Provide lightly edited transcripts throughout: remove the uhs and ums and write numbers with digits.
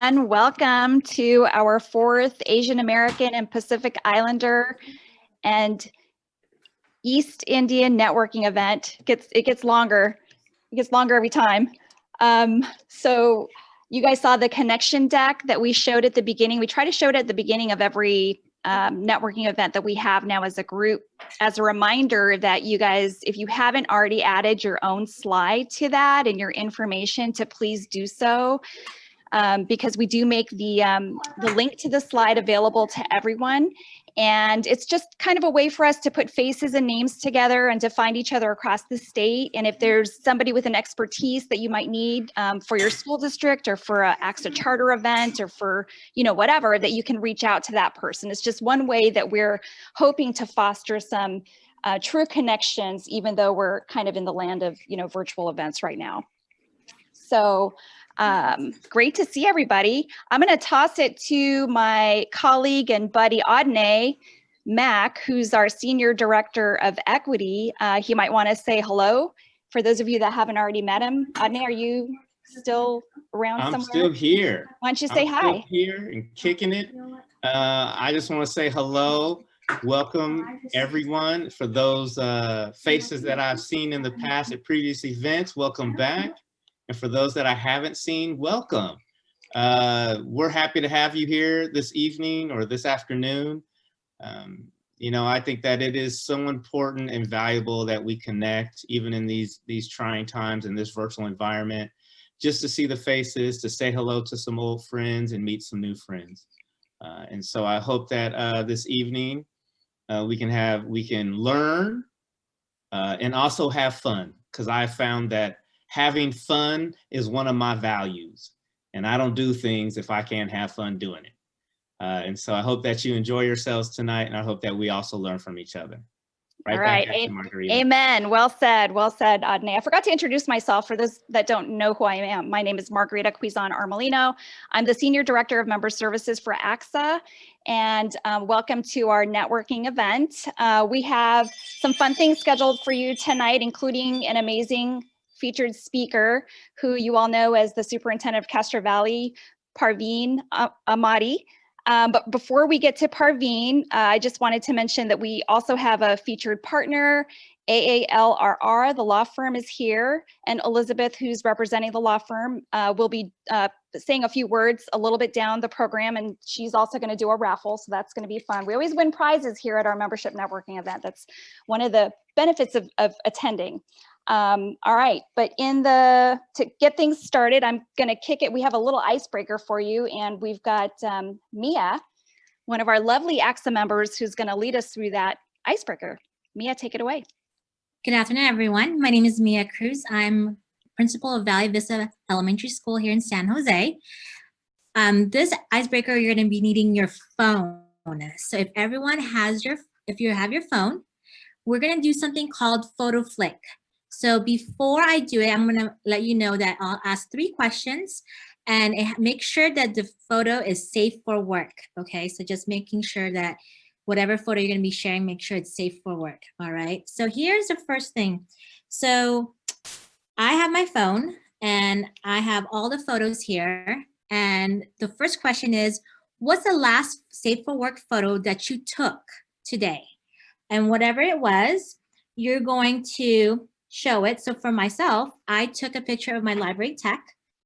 And welcome to our fourth Asian American and Pacific Islander and East Indian networking event. It gets longer. It gets longer every time. So you guys saw the connection deck that we showed at the beginning. We try to show it at the beginning of every networking event that we have now as a group, as a reminder that you guys, if you haven't already added your own slide to that and your information, to please do so. Because we do make the link to the slide available to everyone. And it's just kind of a way for us to put faces and names together and to find each other across the state. And if there's somebody with an expertise that you might need for your school district or for a ACSA charter event or for, whatever, that you can reach out to that person. It's just one way that we're hoping to foster some true connections, even though we're kind of in the land of, virtual events right now. So great to see everybody. I'm going to toss it to my colleague and buddy Adne Mack, who's our Senior Director of Equity. He might want to say hello for those of you that haven't already met him. Adne, are you still around somewhere? I'm still here. Why don't you say hi? I'm still here and kicking it. I just want to say hello. Welcome, everyone. For those faces that I've seen in the past at previous events, welcome back. And for those that I haven't seen, welcome. We're happy to have you here this evening or this afternoon. I think that it is so important and valuable that we connect even in these trying times in this virtual environment, just to see the faces, to say hello to some old friends and meet some new friends. And so I hope that this evening we can learn and also have fun, because I found that having fun is one of my values, and I don't do things if I can't have fun doing it. And so I hope that you enjoy yourselves tonight, and I hope that we also learn from each other. All right. Amen. Well said, Adne. I forgot to introduce myself for those that don't know who I am. My name is Margarita Quizon Armelino. I'm the Senior Director of Member Services for ACSA, and welcome to our networking event. We have some fun things scheduled for you tonight, including an amazing featured speaker who you all know as the Superintendent of Castro Valley, Parvin Ahmadi. But before we get to Parvin, I just wanted to mention that we also have a featured partner, AALRR. The law firm is here, and Elizabeth, who's representing the law firm, will be saying a few words a little bit down the program, and she's also going to do a raffle, so that's going to be fun. We always win prizes here at our membership networking event. That's one of the benefits of attending. All right, but to get things started, I'm going to kick it. We have a little icebreaker for you, and we've got Mia, one of our lovely ACSA members, who's going to lead us through that icebreaker. Mia, take it away. Good afternoon, everyone. My name is Mia Cruz. I'm principal of Valley Vista Elementary School here in San Jose. This icebreaker, you're going to be needing your phone. So if you have your phone, we're going to do something called photo flick. So before I do it, I'm going to let you know that I'll ask 3 questions and make sure that the photo is safe for work. Okay, so just making sure that whatever photo you're going to be sharing, make sure it's safe for work. All right, so here's the first thing. So I have my phone and I have all the photos here. And the first question is, what's the last safe for work photo that you took today? And whatever it was, you're going to show it. So for myself, I took a picture of my library tech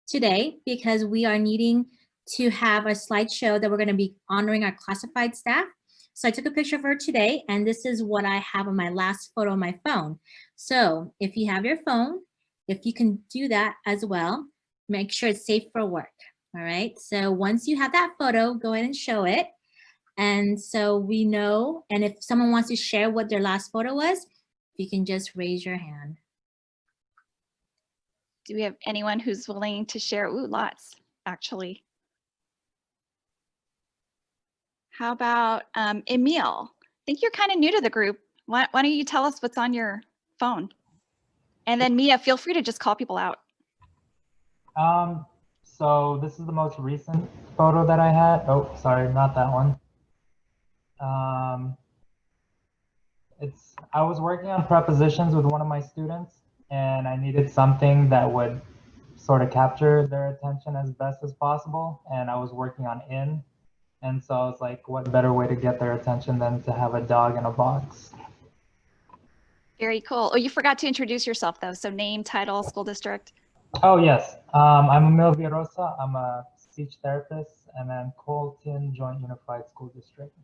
today because we are needing to have a slideshow that we're going to be honoring our classified staff. So I took a picture of her today, and this is what I have on my last photo on my phone. So if you have your phone, if you can do that as well, make sure it's safe for work. All right. So once you have that photo, go ahead and show it. And so we know, and if someone wants to share what their last photo was, you can just raise your hand. Do we have anyone who's willing to share? Ooh, lots, actually. How about Emil? I think you're kind of new to the group. Why don't you tell us what's on your phone? And then Mia, feel free to just call people out. So this is the most recent photo that I had. Oh, sorry, not that one. I was working on prepositions with one of my students, and I needed something that would sort of capture their attention as best as possible. And I was working on in. And so I was like, what better way to get their attention than to have a dog in a box? Very cool. Oh, you forgot to introduce yourself though. So name, title, school district. Oh, yes. I'm Emil Villarosa. I'm a speech therapist, and then Colton Joint Unified School District.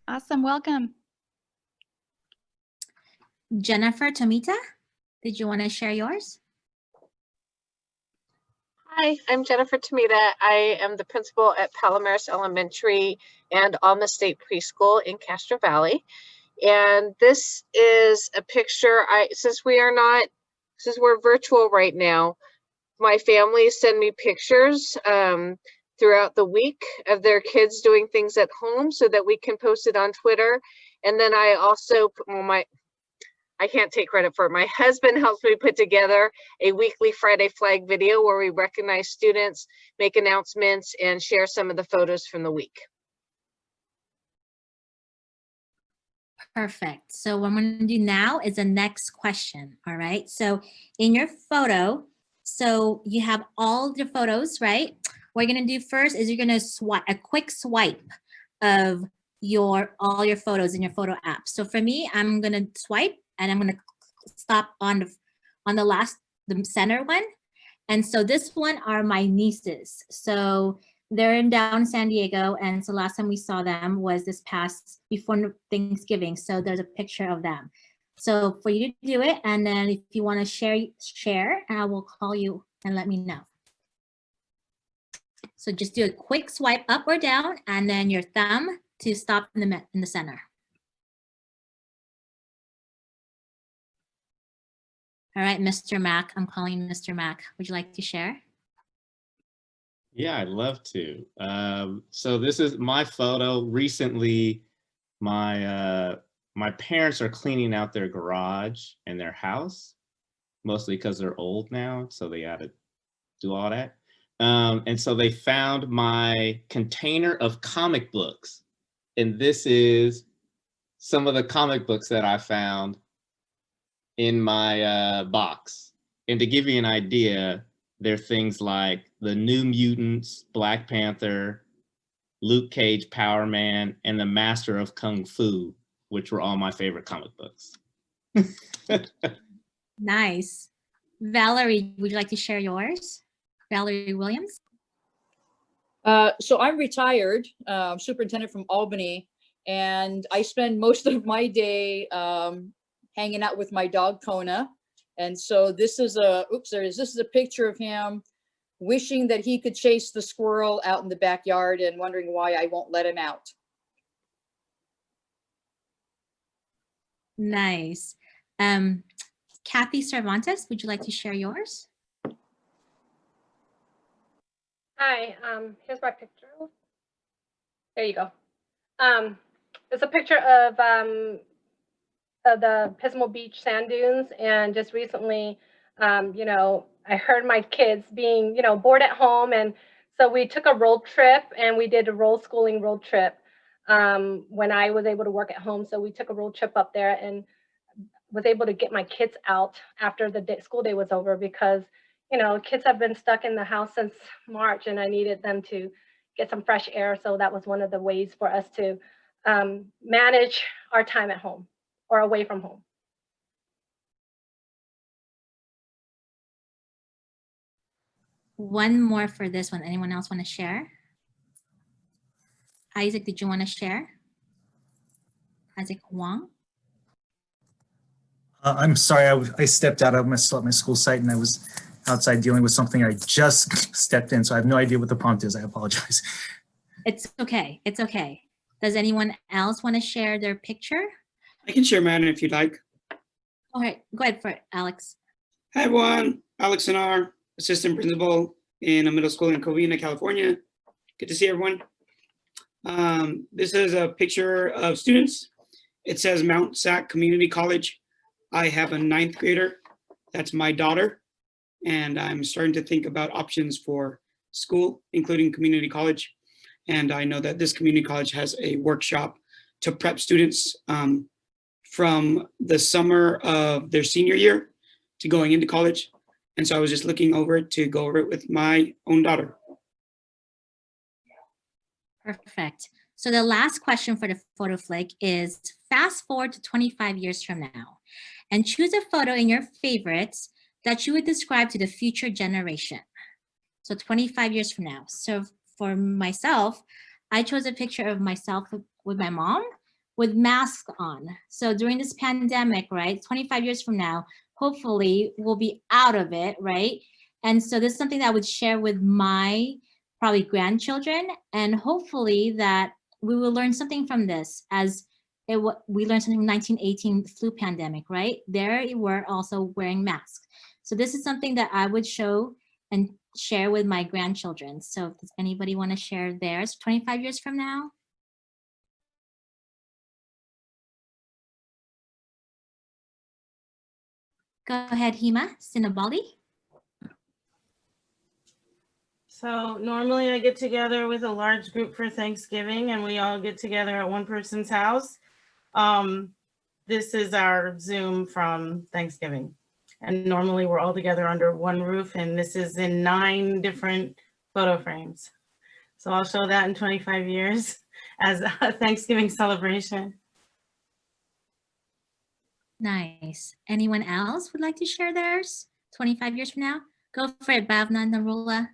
Awesome. Welcome. Jennifer, Tamita, did you want to share yours? Hi, I'm Jennifer Tamita. I am the principal at Palomares Elementary and Alma State Preschool in Castro Valley. And this is a picture, since we're virtual right now, my family send me pictures throughout the week of their kids doing things at home so that we can post it on Twitter. And then I also, I can't take credit for it. My husband helps me put together a weekly Friday Flag video where we recognize students, make announcements, and share some of the photos from the week. Perfect. So what I'm going to do now is the next question. All right. So in your photo, so you have all the photos, right? What you're going to do first is you're going to swipe a quick swipe of all your photos in your photo app. So for me, I'm going to swipe and I'm going to stop on the center one. And so this one are my nieces. So they're down in San Diego. And so last time we saw them was before Thanksgiving. So there's a picture of them. So for you to do it, and then if you want to share, and I will call you and let me know. So just do a quick swipe up or down, and then your thumb to stop in the center. All right, Mr. Mack, I'm calling Mr. Mack. Would you like to share? Yeah, I'd love to. So this is my photo. Recently, my parents are cleaning out their garage and their house, mostly because they're old now, so they had to do all that. And so they found my container of comic books. And this is some of the comic books that I found in my box. And to give you an idea, there are things like The New Mutants, Black Panther, Luke Cage, Power Man, and The Master of Kung Fu, which were all my favorite comic books. Nice. Valerie, would you like to share yours? Valerie Williams? So I'm retired, superintendent from Albany, and I spend most of my day hanging out with my dog Kona. And so this is this is a picture of him wishing that he could chase the squirrel out in the backyard and wondering why I won't let him out. Nice. Kathy Cervantes, would you like to share yours? Hi, here's my picture. There you go. It's a picture of the Pismo Beach sand dunes, and just recently, you know, I heard my kids being, you know, bored at home, and so we took a road trip, and we did a schooling road trip when I was able to work at home. So we took a road trip up there and was able to get my kids out after the school day was over, because you know, kids have been stuck in the house since March, and I needed them to get some fresh air. So that was one of the ways for us to manage our time at home or away from home. One more for this one. Anyone else want to share? Isaac, did you want to share? Isaac Wong? I'm sorry, I stepped out of my school site and I was outside dealing with something. I just stepped in, so I have no idea what the prompt is. I apologize. It's okay. It's okay. Does anyone else want to share their picture? I can share mine if you'd like. All right, go ahead for it, Alex. Hi, everyone. Alex Sinar, assistant principal in a middle school in Covina, California. Good to see everyone. This is a picture of students. It says Mount Sac Community College. I have a 9th grader. That's my daughter. And I'm starting to think about options for school, including community college. And I know that this community college has a workshop to prep students from the summer of their senior year to going into college. And so I was just looking over it to go over it with my own daughter. Perfect. So the last question for the photo flick is fast forward to 25 years from now and choose a photo in your favorites that you would describe to the future generation. So 25 years from now. So for myself, I chose a picture of myself with my mom with masks on. So during this pandemic, right, 25 years from now, hopefully we'll be out of it, right? And so this is something that I would share with my probably grandchildren, and hopefully that we will learn something from this as we learned something from 1918 flu pandemic, right? They were also wearing masks. So this is something that I would show and share with my grandchildren. So does anybody want to share theirs 25 years from now? Go ahead, Hima Sinabali. So normally I get together with a large group for Thanksgiving and we all get together at one person's house. This is our Zoom from Thanksgiving. And normally we're all together under one roof, and this is in 9 different photo frames. So I'll show that in 25 years as a Thanksgiving celebration. Nice. Anyone else would like to share theirs 25 years from now? Go for it, Bhavna Narula.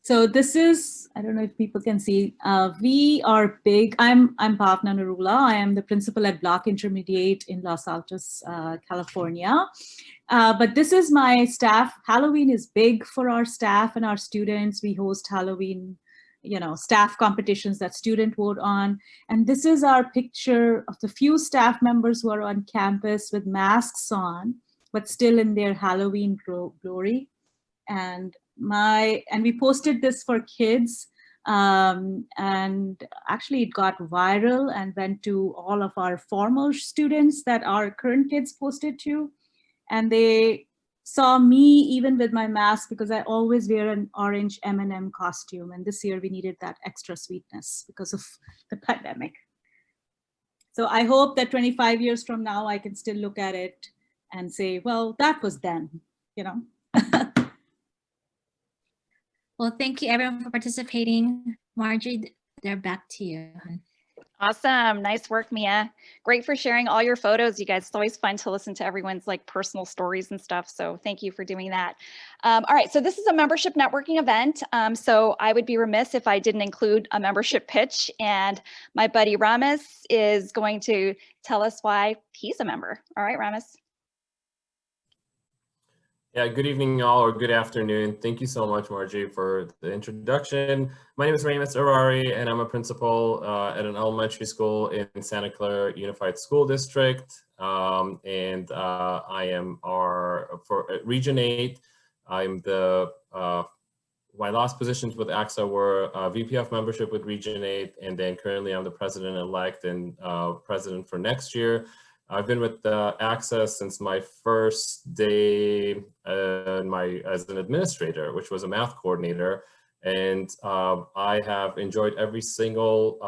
So this is, I don't know if people can see, we are big. I'm Bhavna Narula. I am the principal at Block Intermediate in Los Altos, California. But this is my staff. Halloween is big for our staff and our students. We host Halloween, staff competitions that students vote on. And this is our picture of the few staff members who are on campus with masks on, but still in their Halloween glory. And we posted this for kids, and actually it got viral and went to all of our former students that our current kids posted to, and they saw me even with my mask because I always wear an orange M&M costume, and this year we needed that extra sweetness because of the pandemic. So I hope that 25 years from now I can still look at it and say, well, that was then, Well, thank you everyone for participating. Marjorie, they're back to you. Awesome. Nice work, Mia. Great for sharing all your photos, you guys. It's always fun to listen to everyone's personal stories and stuff. So thank you for doing that. All right, so this is a membership networking event. So I would be remiss if I didn't include a membership pitch. And my buddy Ramis is going to tell us why he's a member. All right, Ramis. Yeah, good evening, y'all, or good afternoon. Thank you so much, Margie, for the introduction. My name is Ramis Arari, and I'm a principal at an elementary school in Santa Clara Unified School District. I am for Region 8, I'm my last positions with ACSA were VP of membership with Region 8, and then currently I'm the president-elect and president for next year. I've been with ACSA since my first day as an administrator, which was a math coordinator. And I have enjoyed every single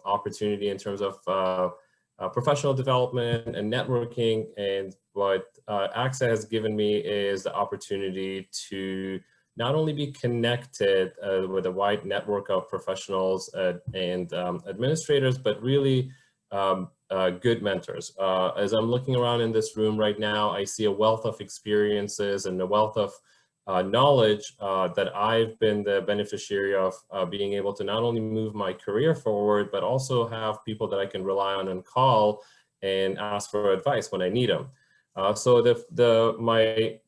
opportunity in terms of professional development and networking. And what ACSA has given me is the opportunity to not only be connected with a wide network of professionals and administrators, but really good mentors. As I'm looking around in this room right now, I see a wealth of experiences and a wealth of knowledge that I've been the beneficiary of being able to not only move my career forward, but also have people that I can rely on and call and ask for advice when I need them. So my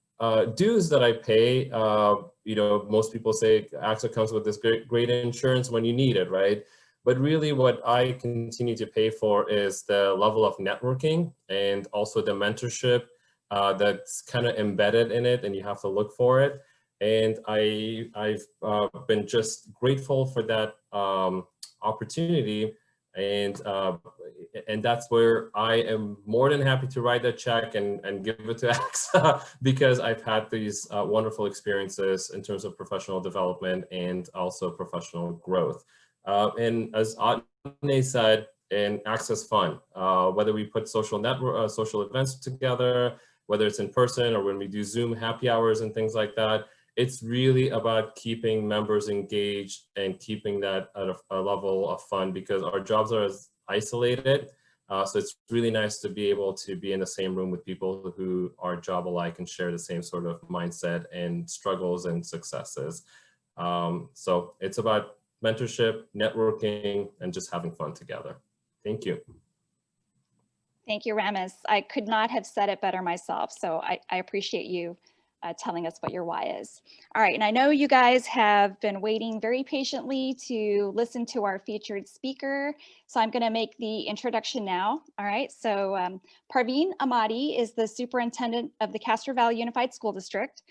dues that I pay, most people say ACSA comes with this great insurance when you need it, right? But really what I continue to pay for is the level of networking and also the mentorship that's kind of embedded in it, and you have to look for it. And I've been just grateful for that opportunity. And that's where I am more than happy to write that check and give it to ACSA because I've had these wonderful experiences in terms of professional development and also professional growth. And as Adne said, and ACSA is fun, whether we put social events together, whether it's in person or when we do Zoom happy hours and things like that. It's really about keeping members engaged and keeping that at a level of fun, because our jobs are as isolated. So it's really nice to be able to be in the same room with people who are job alike and share the same sort of mindset and struggles and successes. So it's about mentorship, networking, and just having fun together. Thank you. Thank you, Ramis. I could not have said it better myself. So I appreciate you telling us what your why is. All right, and I know you guys have been waiting very patiently to listen to our featured speaker. So I'm gonna make the introduction now. All right, so Parvin Ahmadi is the superintendent of the Castro Valley Unified School District.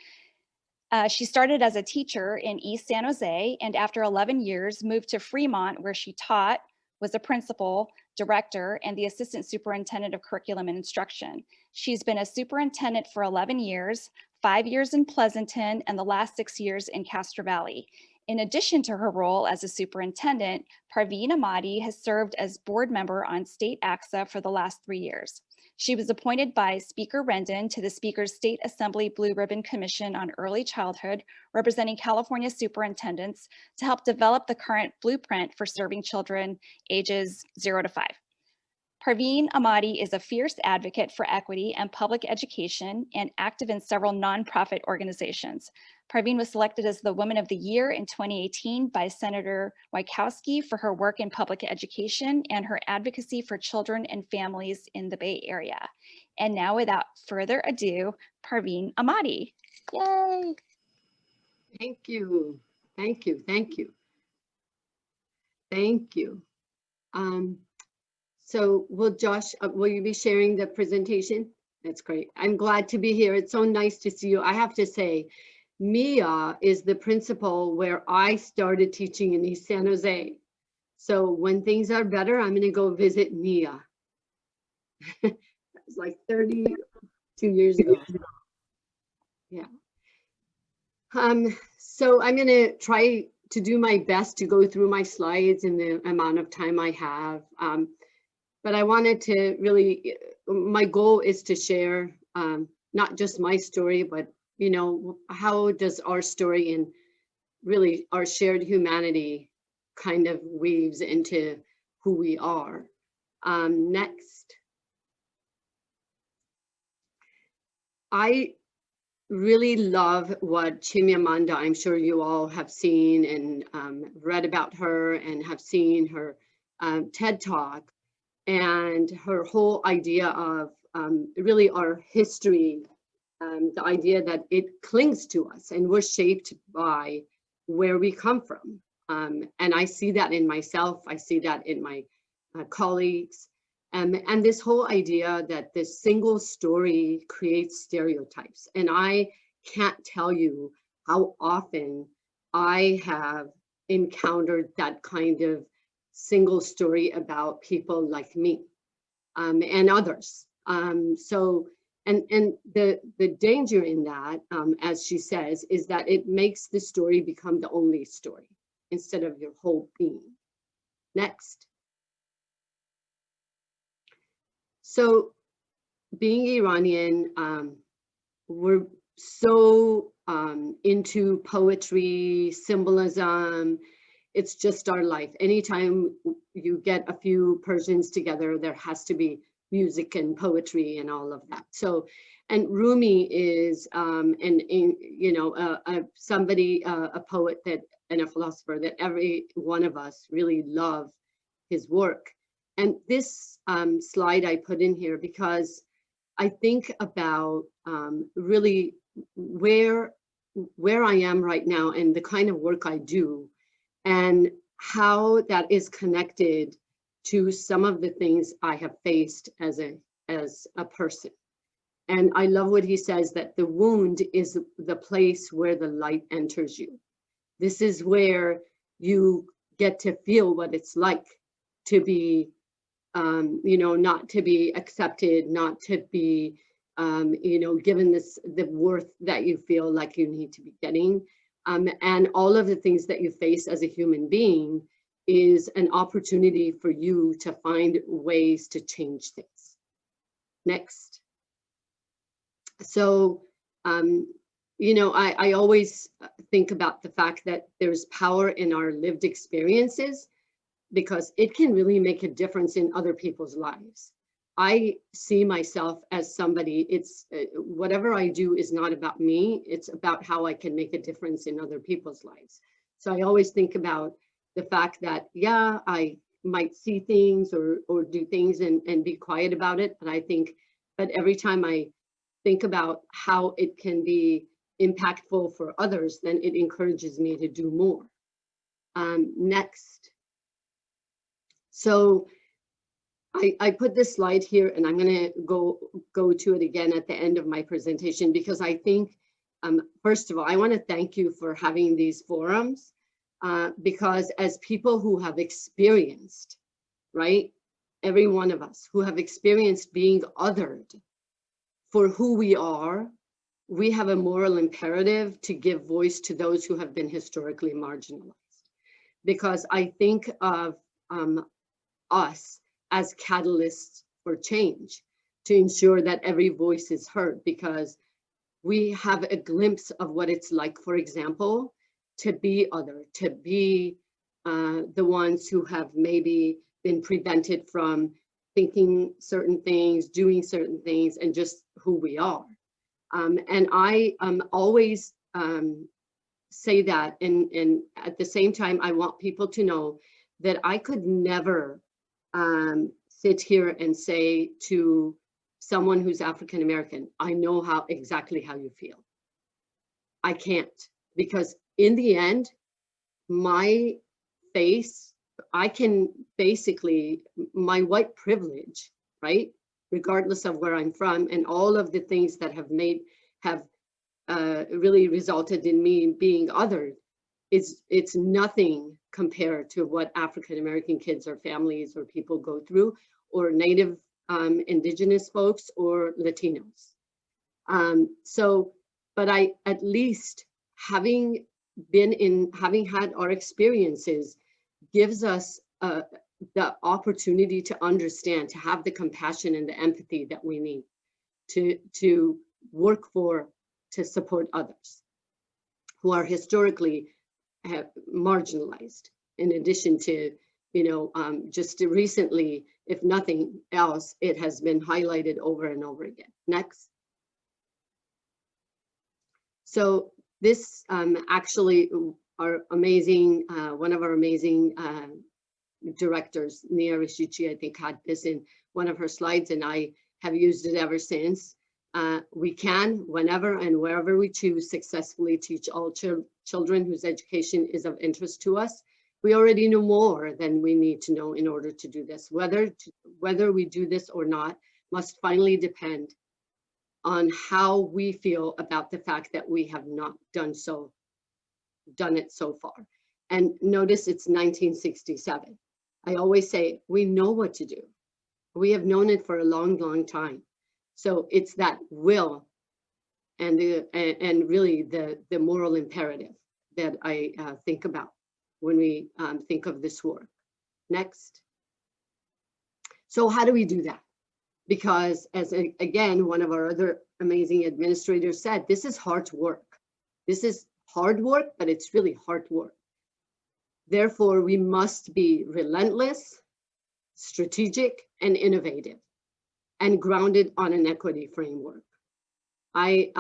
She started as a teacher in East San Jose, and after 11 years moved to Fremont, where she taught, was a principal, director, and the assistant superintendent of curriculum and instruction. She's been a superintendent for 11 years, 5 years in Pleasanton, and the last 6 years in Castro Valley. In addition to her role as a superintendent, Parvin Ahmadi has served as board member on state ACSA for the last 3 years. She was appointed by Speaker Rendon to the Speaker's State Assembly Blue Ribbon Commission on Early Childhood, representing California superintendents to help develop the current blueprint for serving children ages 0 to 5. Parvin Ahmadi is a fierce advocate for equity and public education and active in several nonprofit organizations. Parvin was selected as the Woman of the Year in 2018 by Senator Wieckowski for her work in public education and her advocacy for children and families in the Bay Area. And now, without further ado, Parvin Ahmadi. Yay! Thank you. Thank you. Thank you. Thank you. So will Josh, will you be sharing the presentation? That's great. I'm glad to be here. It's so nice to see you. I have to say, Mia is the principal where I started teaching in East San Jose. So when things are better, I'm gonna go visit Mia. It was like 32 years ago. Yeah. So I'm gonna try to do my best to go through my slides in the amount of time I have. But I wanted to really, my goal is to share not just my story, but you know, how does our story and really our shared humanity kind of weaves into who we are. Next. I really love what Chimamanda, I'm sure you all have seen and read about her and have seen her TED Talk, and her whole idea of really our history, the idea that it clings to us and we're shaped by where we come from. And I see that in myself, I see that in my colleagues, and this whole idea that this single story creates stereotypes. And I can't tell you how often I have encountered that kind of single story about people like me and others. And the danger in that, as she says, is that it makes the story become the only story instead of your whole being. Next. So being Iranian, we're so into poetry, symbolism. It's just our life. Anytime you get a few Persians together, there has to be music and poetry and all of that. So, and Rumi is, you know, somebody, a poet that, and a philosopher that every one of us really love his work. And this slide I put in here because I think about really where I am right now and the kind of work I do and how that is connected to some of the things I have faced as a person. And I love what he says, that the wound is the place where the light enters you. This is where you get to feel what it's like to be, you know, not to be accepted, not to be, you know, given the worth that you feel like you need to be getting. And all of the things that you face as a human being is an opportunity for you to find ways to change things. Next. So, you know, I always think about the fact that there's power in our lived experiences, because it can really make a difference in other people's lives. I see myself as somebody, it's whatever I do is not about me, it's about how I can make a difference in other people's lives. So I always think about the fact that, yeah, I might see things or do things and be quiet about it, but every time I think about how it can be impactful for others, then it encourages me to do more. Next. So I put this slide here, and I'm going to go to it again at the end of my presentation, because I think, first of all, I want to thank you for having these forums, because as people who have experienced, right, every one of us who have experienced being othered for who we are, we have a moral imperative to give voice to those who have been historically marginalized. Because I think of us as catalysts for change, to ensure that every voice is heard, because we have a glimpse of what it's like, for example, to be other, to be the ones who have maybe been prevented from thinking certain things, doing certain things, and just who we are. And I always say that, and at the same time, I want people to know that I could never sit here and say to someone who's African American, I know exactly how you feel. I can't, because in the end, my face, I can basically, my white privilege, right, regardless of where I'm from, and all of the things that have really resulted in me being othered, it's nothing compared to what African American kids or families or people go through, or Native Indigenous folks or Latinos. But I, at least having had our experiences, gives us the opportunity to understand, to have the compassion and the empathy that we need to work to support others who are historically marginalized, in addition to, you know, just recently, if nothing else, it has been highlighted over and over again. Next. So this actually, our amazing, one of our amazing directors, Nia Rishichi, I think, had this in one of her slides, and I have used it ever since. We can, whenever and wherever we choose, successfully teach all children whose education is of interest to us. We already know more than we need to know in order to do this. Whether we do this or not must finally depend on how we feel about the fact that we have not done it so far. And notice it's 1967. I always say, we know what to do. We have known it for a long, long time. So it's that will and really the moral imperative that I think about when we think of this work. Next. So how do we do that? Because again, one of our other amazing administrators said, this is hard work. This is hard work, but it's really hard work. Therefore, we must be relentless, strategic, and innovative, and grounded on an equity framework. I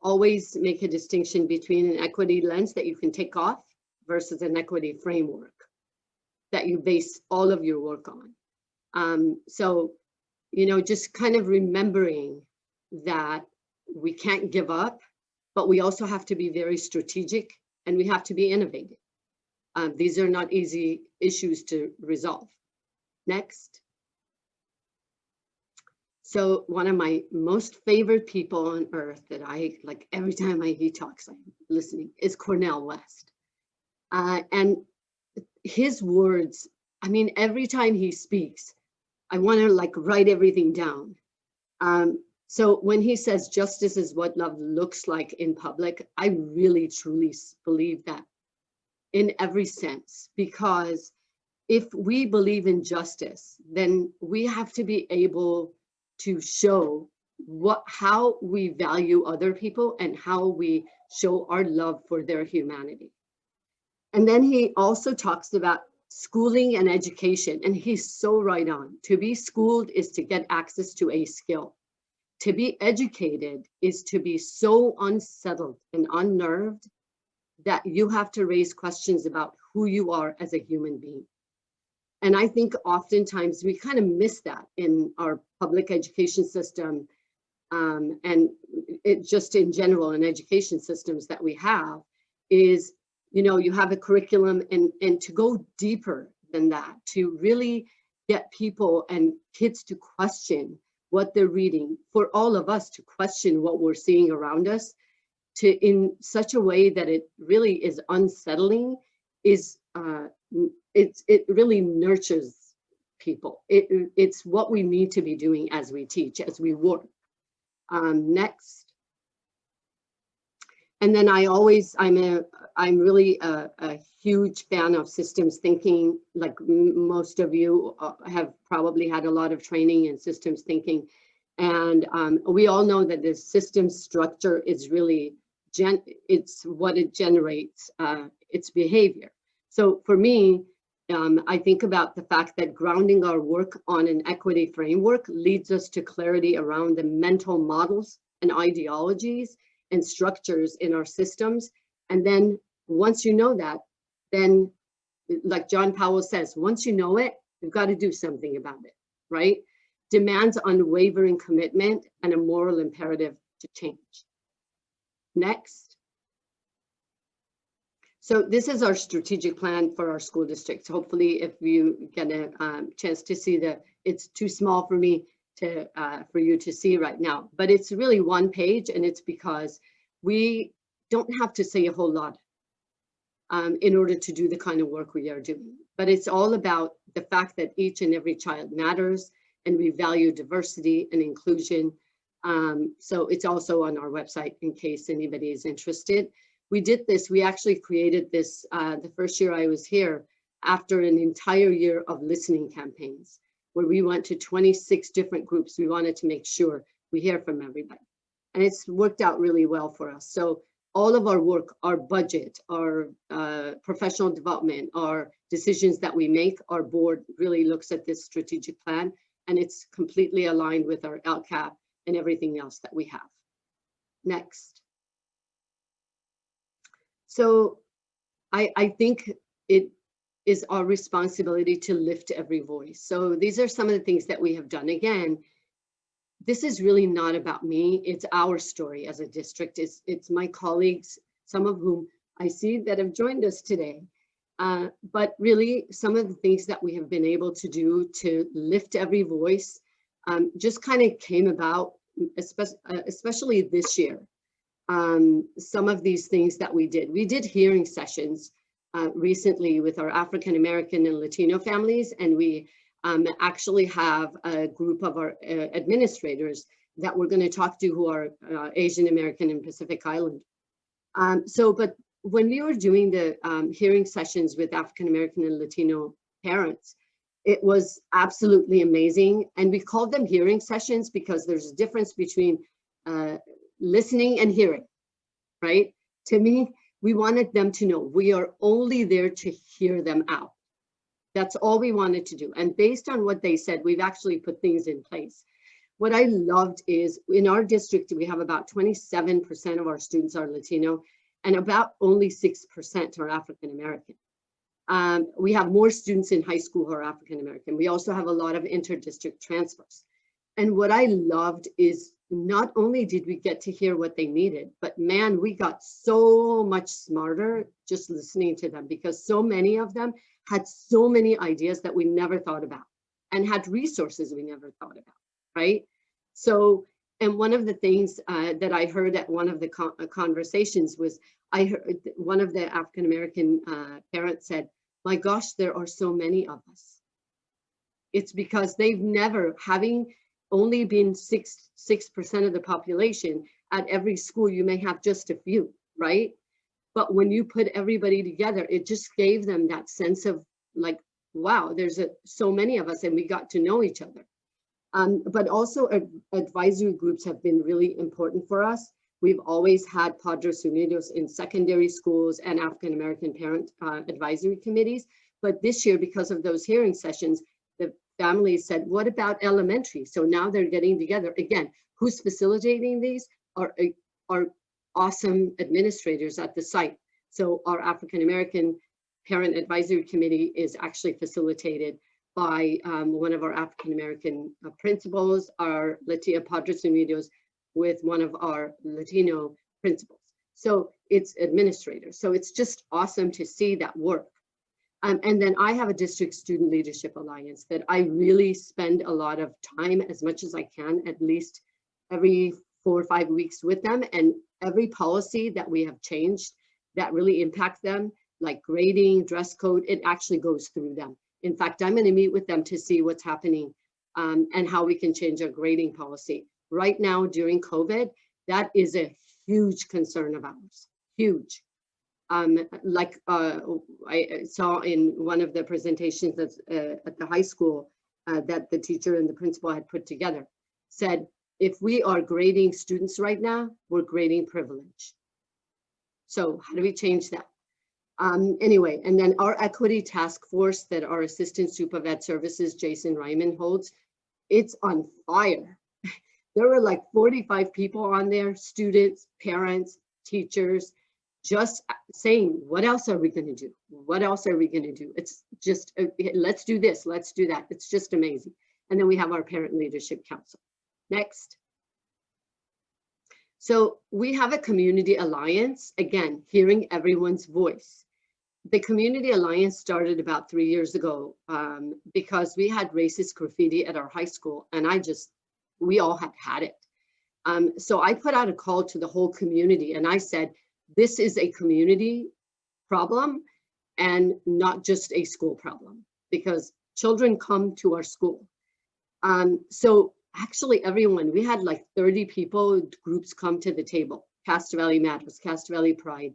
always make a distinction between an equity lens that you can take off versus an equity framework that you base all of your work on. So, you know, just kind of remembering that we can't give up, but we also have to be very strategic, and we have to be innovative. These are not easy issues to resolve. Next. So one of my most favorite people on earth that I like, every time he talks, I'm listening, is Cornel West. And his words, I mean, every time he speaks, I want to like write everything down. So when he says justice is what love looks like in public, I really truly believe that in every sense, because if we believe in justice, then we have to be able to show how we value other people and how we show our love for their humanity. And then he also talks about schooling and education, and he's so right on. To be schooled is to get access to a skill. To be educated is to be so unsettled and unnerved that you have to raise questions about who you are as a human being. And I think oftentimes we kind of miss that in our public education system, and it just in general in education systems that we have is, you know, you have a curriculum, and to go deeper than that, to really get people and kids to question what they're reading, for all of us to question what we're seeing around us, to in such a way that it really is unsettling, is it really nurtures people. It's what we need to be doing as we teach, as we work. Next. And then I'm really a huge fan of systems thinking. Like most of you have probably had a lot of training in systems thinking. And we all know that the system structure is really, it's what it generates, its behavior. So for me, I think about the fact that grounding our work on an equity framework leads us to clarity around the mental models and ideologies and structures in our systems. And then once you know that, then like John Powell says, once you know it, you've got to do something about it, right? Demands unwavering commitment and a moral imperative to change. Next. So this is our strategic plan for our school districts. Hopefully, if you get a chance to see it's too small for me to for you to see right now, but it's really one page, and it's because we don't have to say a whole lot in order to do the kind of work we are doing. But it's all about the fact that each and every child matters, and we value diversity and inclusion. So it's also on our website in case anybody is interested. We did this, we actually created this the first year I was here after an entire year of listening campaigns, where we went to 26 different groups. We wanted to make sure we hear from everybody. And it's worked out really well for us. So all of our work, our budget, our professional development, our decisions that we make, our board really looks at this strategic plan, and it's completely aligned with our LCAP and everything else that we have. Next. So I think it is our responsibility to lift every voice. So these are some of the things that we have done. Again, this is really not about me. It's our story as a district. It's my colleagues, some of whom I see that have joined us today. But really, some of the things that we have been able to do to lift every voice just kind of came about, especially this year. Some of these things that we did hearing sessions recently with our African American and Latino families, and we actually have a group of our administrators that we're going to talk to who are Asian American and Pacific Island. But when we were doing the hearing sessions with African American and Latino parents, it was absolutely amazing. And we called them hearing sessions because there's a difference between listening and hearing, right? To me, we wanted them to know we are only there to hear them out. That's all we wanted to do. And based on what they said, we've actually put things in place. What I loved is in our district, we have about 27% of our students are Latino, and about only 6% are African American. We have more students in high school who are African American. We also have a lot of inter-district transfers. And what I loved is not only did we get to hear what they needed, but man, we got so much smarter just listening to them, because so many of them had so many ideas that we never thought about and had resources we never thought about, right? So, and one of the things that I heard at one of the conversations was, I heard one of the African American parents said, my gosh, there are so many of us. It's because they've never, having only been 6% of the population, at every school you may have just a few, right? But when you put everybody together, it just gave them that sense of like, wow, there's so many of us and we got to know each other. But also advisory groups have been really important for us. We've always had Padres Unidos in secondary schools and African-American parent advisory committees. But this year, because of those hearing sessions, the families said, what about elementary? So now they're getting together. Again, who's facilitating these are awesome administrators at the site. So our African-American Parent Advisory Committee is actually facilitated by one of our African-American principals, our Latina Padres Unidos, with one of our Latino principals. So it's administrators. So it's just awesome to see that work. And then I have a district student leadership alliance that I really spend a lot of time, as much as I can, at least every 4 or 5 weeks with them. And every policy that we have changed that really impacts them, like grading, dress code, it actually goes through them. In fact, I'm going to meet with them to see what's happening and how we can change our grading policy. Right now, during COVID, that is a huge concern of ours, huge. Like I saw in one of the presentations that's, at the high school that the teacher and the principal had put together, said, if we are grading students right now, we're grading privilege. So how do we change that? Anyway, and then our equity task force that our assistant supervet services, Jason Ryman, holds, it's on fire. There were like 45 people on there, students, parents, teachers, just saying, what else are we going to do? What else are we going to do? It's just, let's do this, let's do that. It's just amazing. And then we have our Parent Leadership Council. Next. So we have a community alliance, again, hearing everyone's voice. The Community Alliance started about 3 years ago because we had racist graffiti at our high school, and we all had it. So I put out a call to the whole community, and I said, this is a community problem and not just a school problem, because children come to our school. So actually everyone, we had like 30 people, groups come to the table. Castro Valley Matters, Castro Valley Pride,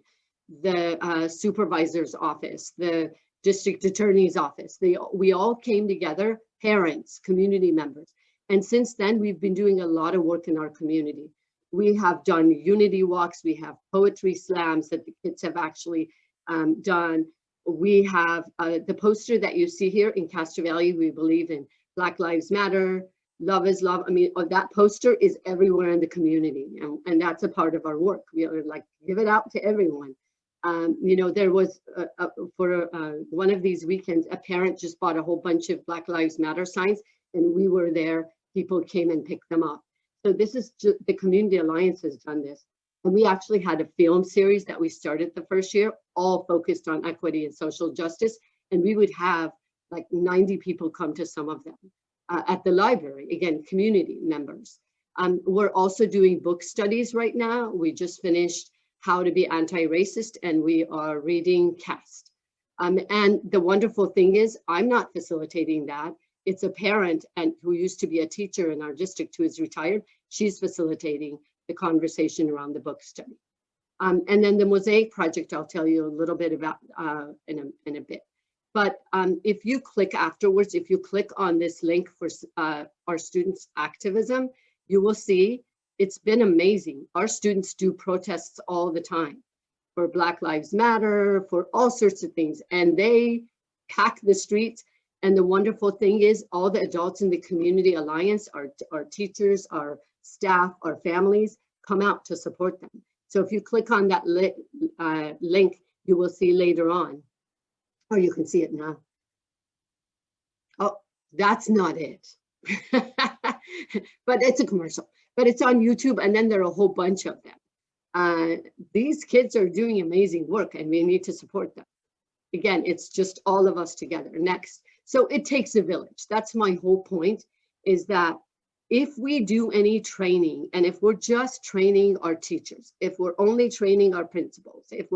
the supervisor's office, the district attorney's office. We all came together, parents, community members. And since then, we've been doing a lot of work in our community. We have done unity walks. We have poetry slams that the kids have actually done. We have the poster that you see here in Castro Valley. We believe in Black Lives Matter, love is love. I mean, that poster is everywhere in the community. And that's a part of our work. We are like, give it out to everyone. You know, there was for one of these weekends, a parent just bought a whole bunch of Black Lives Matter signs, and we were there. People came and picked them up. So this is just, the Community Alliance has done this. And we actually had a film series that we started the first year, all focused on equity and social justice. And we would have like 90 people come to some of them at the library, again, community members. We're also doing book studies right now. We just finished How to Be Anti-Racist, and we are reading Cast. And the wonderful thing is, I'm not facilitating that. It's a parent and who used to be a teacher in our district who is retired. She's facilitating the conversation around the book study. And then the Mosaic Project, I'll tell you a little bit about in a bit. But if you click afterwards, if you click on this link for our students' activism, you will see it's been amazing. Our students do protests all the time for Black Lives Matter, for all sorts of things, and they pack the streets. And the wonderful thing is all the adults in the Community Alliance, our teachers, our staff, our families come out to support them. So if you click on that link, you will see later on, or you can see it now. Oh, that's not it. But it's a commercial, but it's on YouTube, and then there are a whole bunch of them. These kids are doing amazing work, and we need to support them. Again, it's just all of us together. Next. So it takes a village. That's my whole point, is that if we do any training, and if we're just training our teachers, if we're only training our principals, if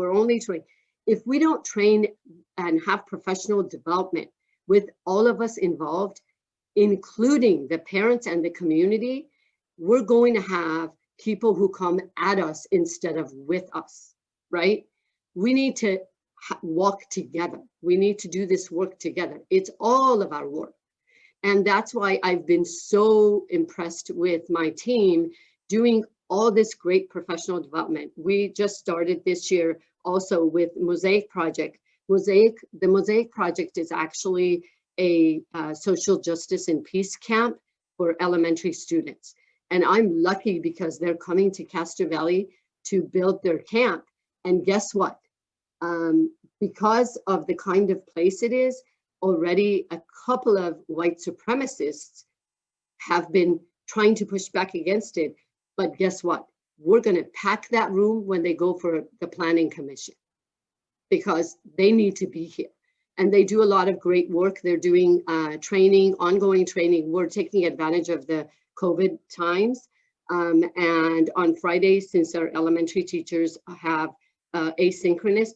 we don't train and have professional development with all of us involved, including the parents and the community, we're going to have people who come at us instead of with us, right? We need to walk together. We need to do this work together. It's all of our work. And that's why I've been so impressed with my team doing all this great professional development. We just started this year also with Mosaic Project. The Mosaic Project is actually a social justice and peace camp for elementary students. And I'm lucky because they're coming to Castro Valley to build their camp. And guess what? Because of the kind of place it is, already a couple of white supremacists have been trying to push back against it. But guess what? We're going to pack that room when they go for the planning commission, because they need to be here. And they do a lot of great work. They're doing training, ongoing training. We're taking advantage of the COVID times. And on Fridays, since our elementary teachers have asynchronous,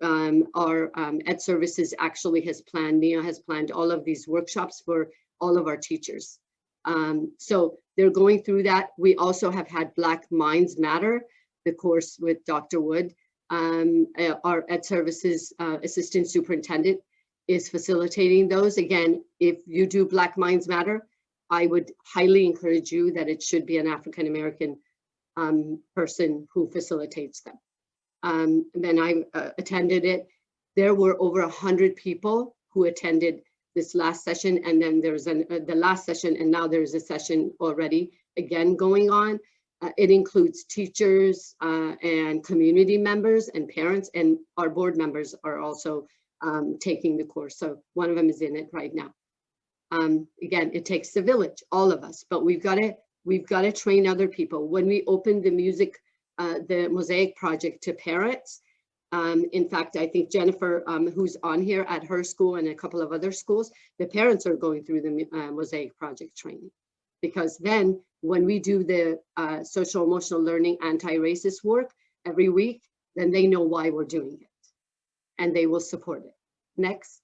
our Ed Services actually has planned, Nia has planned all of these workshops for all of our teachers. So they're going through that. We also have had Black Minds Matter, the course with Dr. Wood. Our Ed Services Assistant Superintendent is facilitating those. Again, if you do Black Minds Matter, I would highly encourage you that it should be an African-American person who facilitates them. Then I attended it. There were over 100 people who attended this last session, and then there's the last session, and now there's a session already again going on. It includes teachers and community members and parents, and our board members are also taking the course. So one of them is in it right now. Again, it takes the village, all of us, but we've got to train other people. When we opened the the Mosaic Project to parents, in fact, I think Jennifer, who's on here at her school and a couple of other schools, the parents are going through the Mosaic Project training. Because then when we do the social emotional learning anti-racist work every week, then they know why we're doing it and they will support it. Next.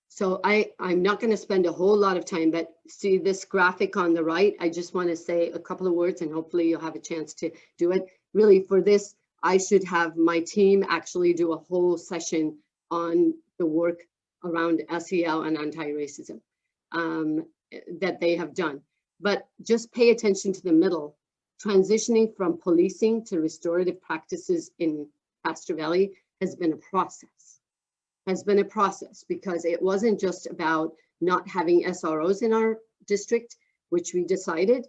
So I'm not going to spend a whole lot of time, but see this graphic on the right, I just want to say a couple of words and hopefully you'll have a chance to do it. Really for this, I should have my team actually do a whole session on the work around SEL and anti-racism that they have done. But just pay attention to the middle. Transitioning from policing to restorative practices in Castro Valley has been a process, because it wasn't just about not having SROs in our district, which we decided,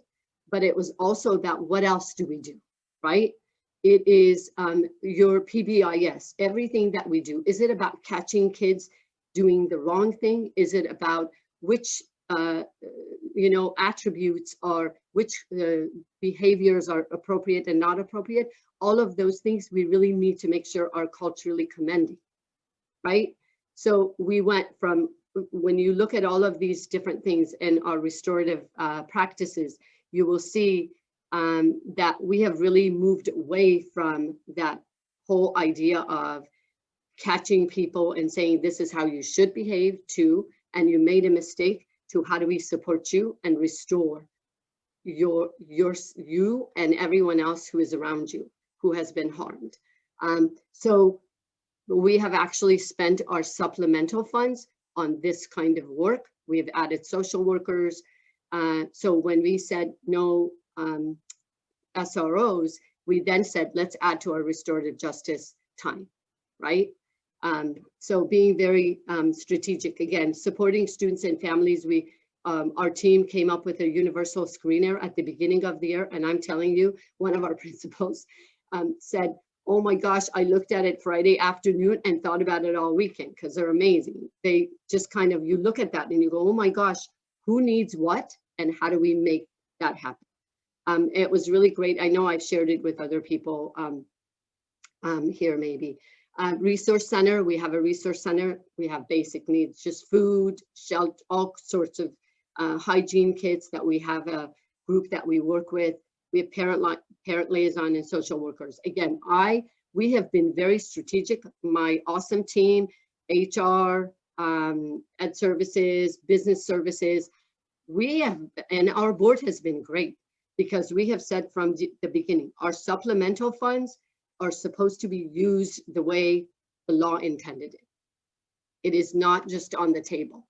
but it was also about what else do we do, right? It is your PBIS, everything that we do. Is it about catching kids doing the wrong thing? Is it about which attributes are, which behaviors are appropriate and not appropriate? All of those things we really need to make sure are culturally commending, right? So we went from, when you look at all of these different things in our restorative practices, you will see that we have really moved away from that whole idea of catching people and saying this is how you should behave to, and you made a mistake, to how do we support you and restore you and everyone else who is around you who has been harmed. So we have actually spent our supplemental funds on this kind of work. We have added social workers. So when we said no SROs, we then said, let's add to our restorative justice time, right? So being very strategic, again, supporting students and families. Our team came up with a universal screener at the beginning of the year. And I'm telling you, one of our principals said, oh my gosh, I looked at it Friday afternoon and thought about it all weekend, because they're amazing. They just kind of, you look at that and you go, oh my gosh, who needs what? And how do we make that happen? It was really great. I know I've shared it with other people here maybe. Resource center, we have a resource center. We have basic needs, just food, shelter, all sorts of hygiene kits that we have a group that we work with. We have parent liaison and social workers. Again, we have been very strategic. My awesome team, HR, Ed Services, Business Services, and our board has been great, because we have said from the beginning, our supplemental funds are supposed to be used the way the law intended it. It is not just on the table.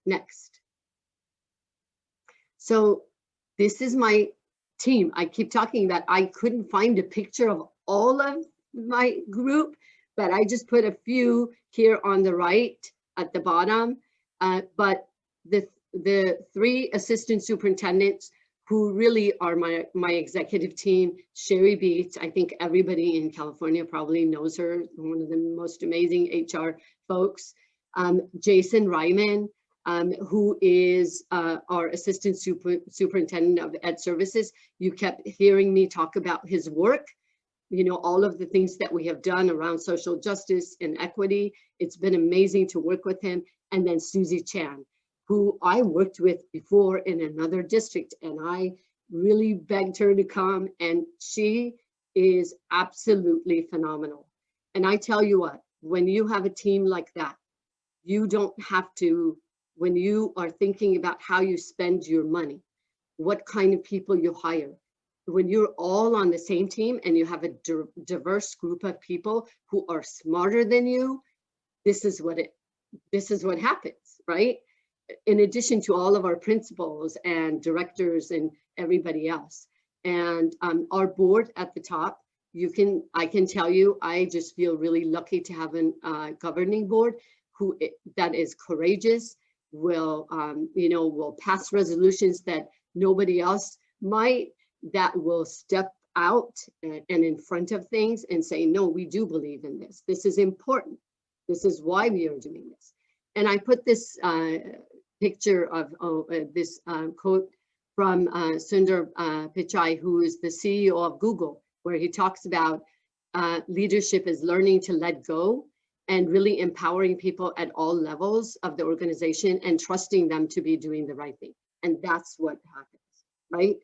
Next. So this is my team. I keep talking that I couldn't find a picture of all of my group, but I just put a few here on the right at the bottom. But the three assistant superintendents who really are my executive team, Sherry Beats, I think everybody in California probably knows her, one of the most amazing HR folks. Jason Ryman, who is our assistant superintendent of Ed Services. You kept hearing me talk about his work, you know, all of the things that we have done around social justice and equity. It's been amazing to work with him. And then Susie Chan, who I worked with before in another district, and I really begged her to come, and she is absolutely phenomenal. And I tell you what, when you have a team like that, you don't have to, when you are thinking about how you spend your money, what kind of people you hire, when you're all on the same team and you have a diverse group of people who are smarter than you, this is what happens, right? In addition to all of our principals and directors and everybody else. And our board at the top, I can tell you, I just feel really lucky to have a governing board that is courageous, will pass resolutions that nobody else might, that will step out and in front of things and say, no, we do believe in this. This is important. This is why we are doing this. And I put this picture of this quote from Sundar Pichai, who is the CEO of Google, where he talks about leadership is learning to let go and really empowering people at all levels of the organization and trusting them to be doing the right thing. And that's what happens, right?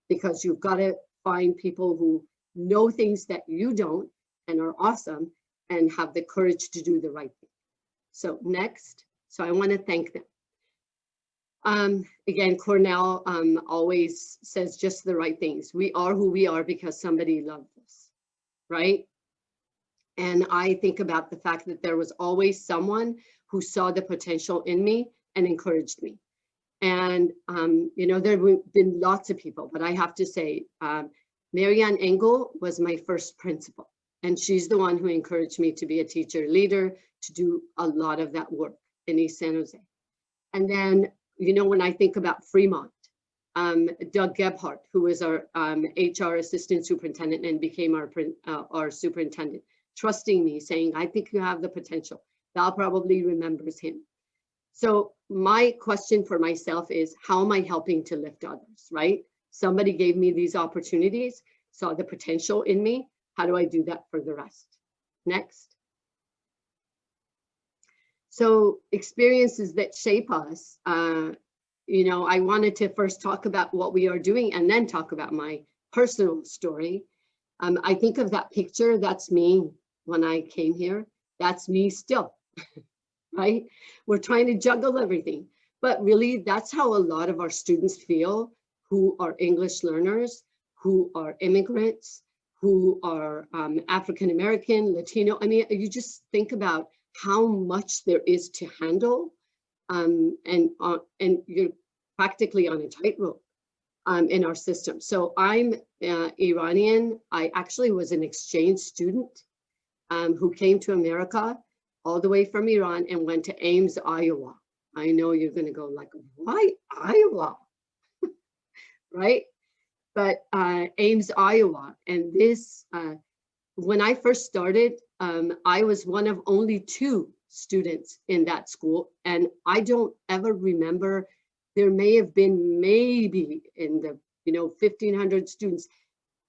Because you've got to find people who know things that you don't and are awesome and have the courage to do the right thing. So next, so I want to thank them. Again, Cornell always says just the right things. We are who we are because somebody loved us, right? And I think about the fact that there was always someone who saw the potential in me and encouraged me. And, there have been lots of people, but I have to say, Marianne Engel was my first principal. And she's the one who encouraged me to be a teacher leader, to do a lot of that work in East San Jose. And then, when I think about Fremont, Doug Gebhardt, who was our HR assistant superintendent and became our superintendent, trusting me, saying, I think you have the potential. Val probably remembers him. So my question for myself is, how am I helping to lift others, right? Somebody gave me these opportunities, saw the potential in me. How do I do that for the rest? Next. So experiences that shape us, I wanted to first talk about what we are doing and then talk about my personal story. I think of that picture, that's me when I came here. That's me still, right? We're trying to juggle everything, but really that's how a lot of our students feel who are English learners, who are immigrants, who are African-American, Latino. I mean, you just think about how much there is to handle, and you're practically on a tightrope in our system. So I'm Iranian. I actually was an exchange student who came to America all the way from Iran and went to Ames, Iowa. I know you're gonna go like, why Iowa, right? But Ames, Iowa, and this, when I first started, I was one of only 2 students in that school, and I don't ever remember, there may have been maybe in the 1,500 students,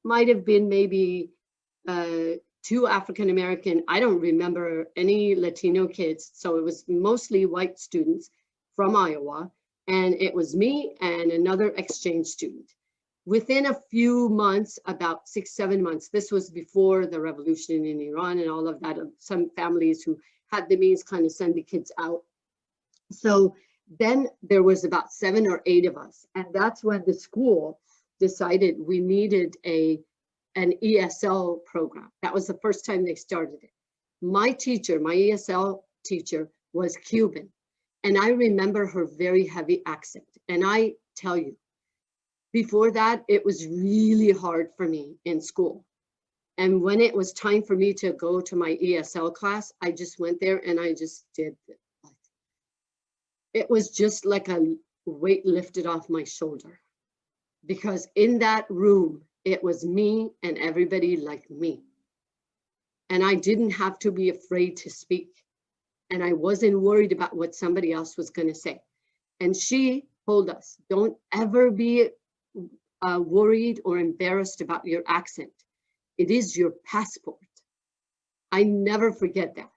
might have been maybe 2 African-American. I don't remember any Latino kids, so it was mostly white students from Iowa, and it was me and another exchange student. Within a few months, about 6-7 months, this was before the revolution in Iran and all of that, some families who had the means kind of send the kids out. So then there was about 7 or 8 of us. And that's when the school decided we needed an ESL program. That was the first time they started it. My teacher, my ESL teacher, was Cuban. And I remember her very heavy accent. And I tell you, before that, it was really hard for me in school. And when it was time for me to go to my ESL class, I just went there and I just did it. It was just like a weight lifted off my shoulder, because in that room, it was me and everybody like me. And I didn't have to be afraid to speak. And I wasn't worried about what somebody else was going to say. And she told us, don't ever be worried or embarrassed about your accent. It is your passport. I never forget that.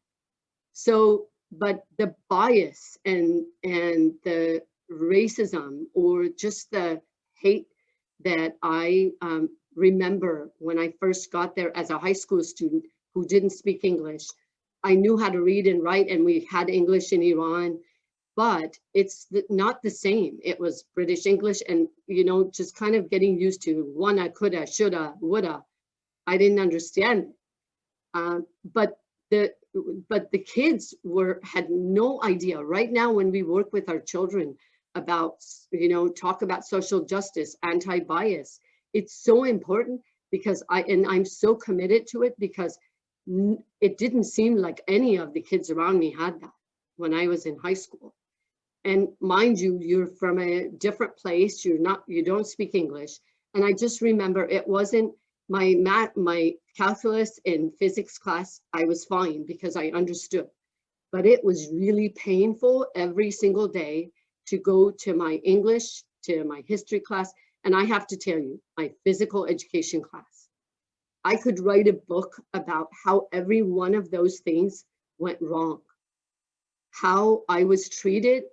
So, but the bias and the racism or just the hate that I remember when I first got there as a high school student who didn't speak English. I knew how to read and write, and we had English in Iran, but it's not the same. It was British English, and you know, just kind of getting used to wanna, coulda, shoulda, woulda. I didn't understand it. But the kids had no idea. Right now, when we work with our children about, you know, talk about social justice, anti-bias, it's so important because I'm so committed to it, because it didn't seem like any of the kids around me had that when I was in high school. And mind you, you're from a different place. You don't speak English. And I just remember it wasn't my calculus in physics class. I was fine because I understood, but it was really painful every single day to go to my English, to my history class. And I have to tell you, my physical education class, I could write a book about how every one of those things went wrong, how I was treated,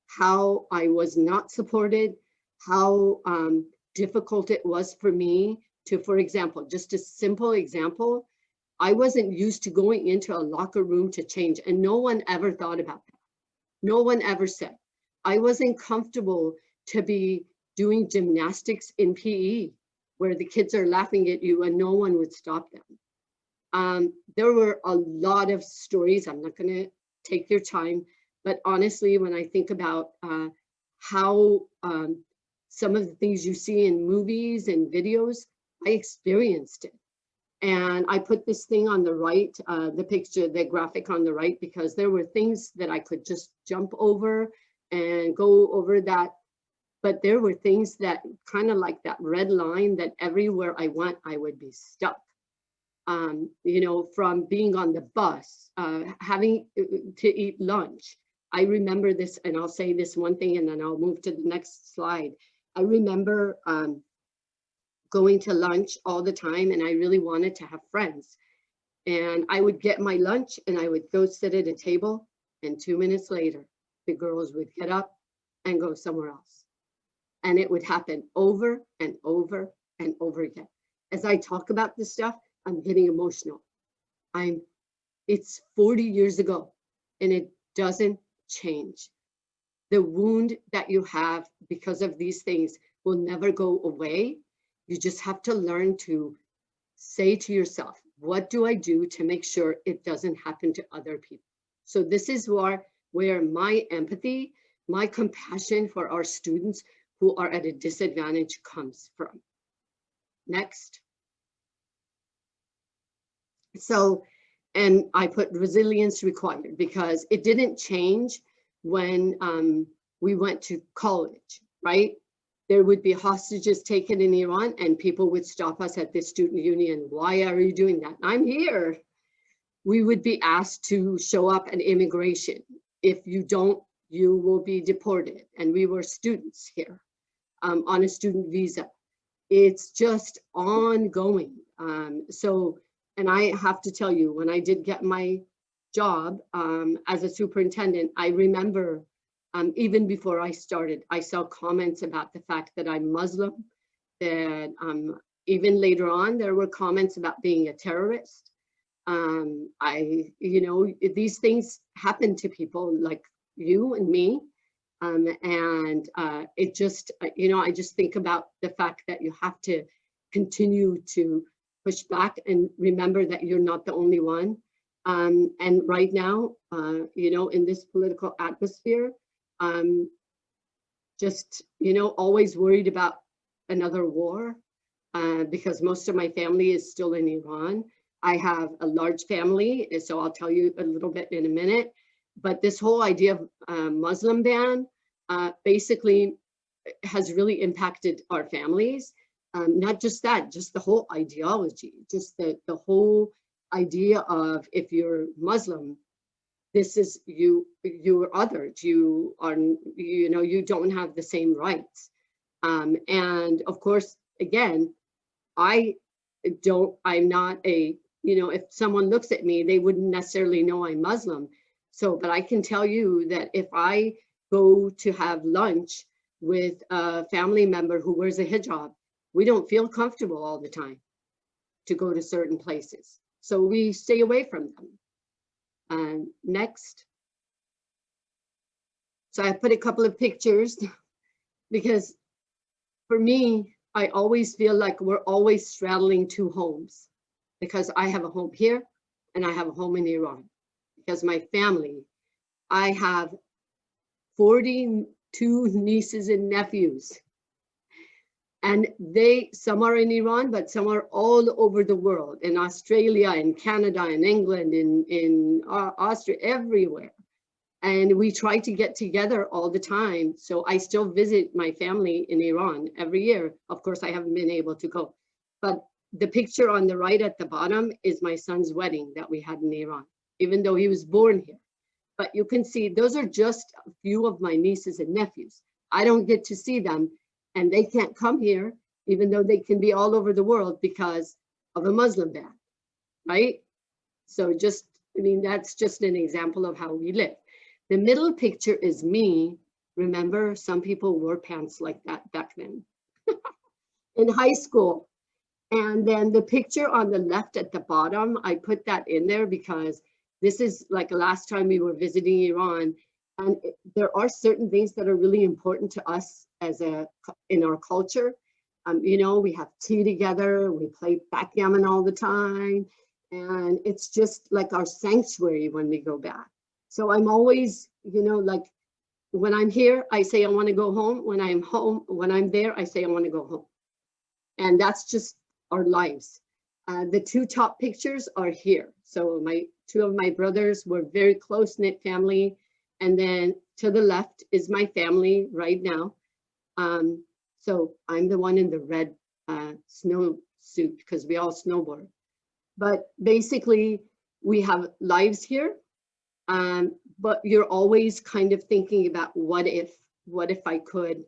how I was not supported, how difficult it was for me to, for example, just a simple example, I wasn't used to going into a locker room to change, and no one ever thought about that. No one ever said. I wasn't comfortable to be doing gymnastics in PE, where the kids are laughing at you and no one would stop them. There were a lot of stories. I'm not going to take your time, but honestly, when I think about how some of the things you see in movies and videos, I experienced it. And I put this thing on the right, the picture, the graphic on the right, because there were things that I could just jump over and go over that. But there were things that kind of like that red line that everywhere I went, I would be stuck. You know, from being on the bus, having to eat lunch. I remember this, and I'll say this one thing and then I'll move to the next slide. I remember going to lunch all the time, and I really wanted to have friends. And I would get my lunch and I would go sit at a table, and 2 minutes later, the girls would get up and go somewhere else. And it would happen over and over and over again. As I talk about this stuff, I'm getting emotional. It's 40 years ago, and it doesn't change. The wound that you have because of these things will never go away. You just have to learn to say to yourself, what do I do to make sure it doesn't happen to other people? So this is where my empathy, my compassion for our students who are at a disadvantage comes from. Next. So, and I put resilience required because it didn't change when we went to college, right? There would be hostages taken in Iran and people would stop us at the student union. Why are you doing that? I'm here. We would be asked to show up at immigration. If you don't, you will be deported. And we were students here on a student visa. It's just ongoing. And I have to tell you, when I did get my job as a superintendent, I remember even before I started, I saw comments about the fact that I'm Muslim, that even later on, there were comments about being a terrorist. You know, these things happen to people like you and me. It just, you know, I just think about the fact that you have to continue to push back and remember that you're not the only one. And right now, you know, in this political atmosphere, just, you know, always worried about another war, because most of my family is still in Iran. I have a large family, so I'll tell you a little bit in a minute. But this whole idea of Muslim ban basically has really impacted our families. Not just that, just the whole ideology, just the whole idea of, if you're Muslim, this is you're othered, you are, you know, you don't have the same rights. And of course, again, I'm not a, you know, if someone looks at me, they wouldn't necessarily know I'm Muslim. So, but I can tell you that if I go to have lunch with a family member who wears a hijab, we don't feel comfortable all the time to go to certain places. So we stay away from them. Next. So I put a couple of pictures because for me, I always feel like we're always straddling two homes, because I have a home here and I have a home in Iran. Because my family, I have 42 nieces and nephews. And some are in Iran, but some are all over the world, in Australia, in Canada, in England, in Austria, everywhere. And we try to get together all the time. So I still visit my family in Iran every year. Of course, I haven't been able to go. But the picture on the right at the bottom is my son's wedding that we had in Iran, even though he was born here. But you can see, those are just a few of my nieces and nephews. I don't get to see them, and they can't come here, even though they can be all over the world because of a Muslim ban, right? So just, I mean, that's just an example of how we live. The middle picture is me. Remember, some people wore pants like that back then in high school. And then the picture on the left at the bottom, I put that in there because this is like last time we were visiting Iran. And there are certain things that are really important to us in our culture. You know, we have tea together, we play backgammon all the time. And it's just like our sanctuary when we go back. So I'm always, you know, like when I'm here, I say I want to go home. When I'm home, when I'm there, I say I want to go home. And that's just our lives. The two top pictures are here. So two of my brothers were very close-knit family. And then to the left is my family right now. So I'm the one in the red snow suit because we all snowboard. But basically, we have lives here. But you're always kind of thinking about what if I could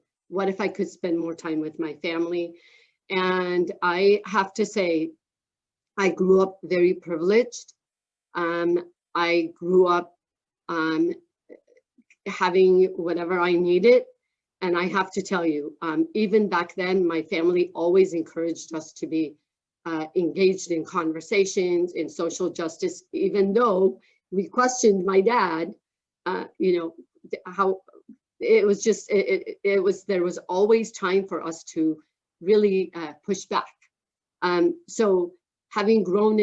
spend more time with my family. And I have to say, I grew up very privileged. I grew up having whatever I needed. And I have to tell you, even back then, my family always encouraged us to be engaged in conversations, in social justice, even though we questioned my dad, you know, how it was just, there was always time for us to really push back. So having grown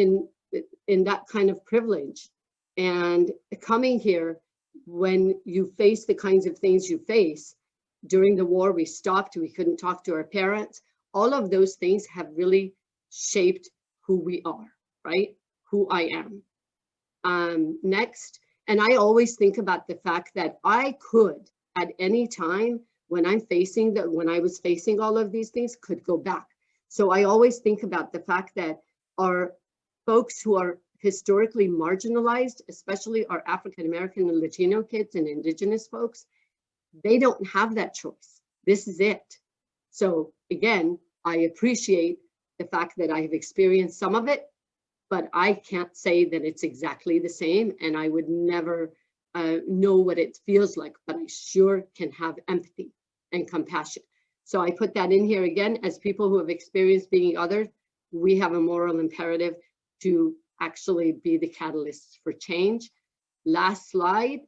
in that kind of privilege and coming here, when you face the kinds of things you face, during the war, we stopped, we couldn't talk to our parents. All of those things have really shaped who we are, right? Who I am. Next, and I always think about the fact that I could, at any time, when I was facing all of these things, could go back. So I always think about the fact that our folks who are historically marginalized, especially our African American and Latino kids and Indigenous folks, they don't have that choice. This is it. So again, I appreciate the fact that I've experienced some of it, but I can't say that it's exactly the same, and I would never know what it feels like, but I sure can have empathy and compassion. So I put that in here again, as people who have experienced being othered, we have a moral imperative to actually be the catalysts for change. Last slide.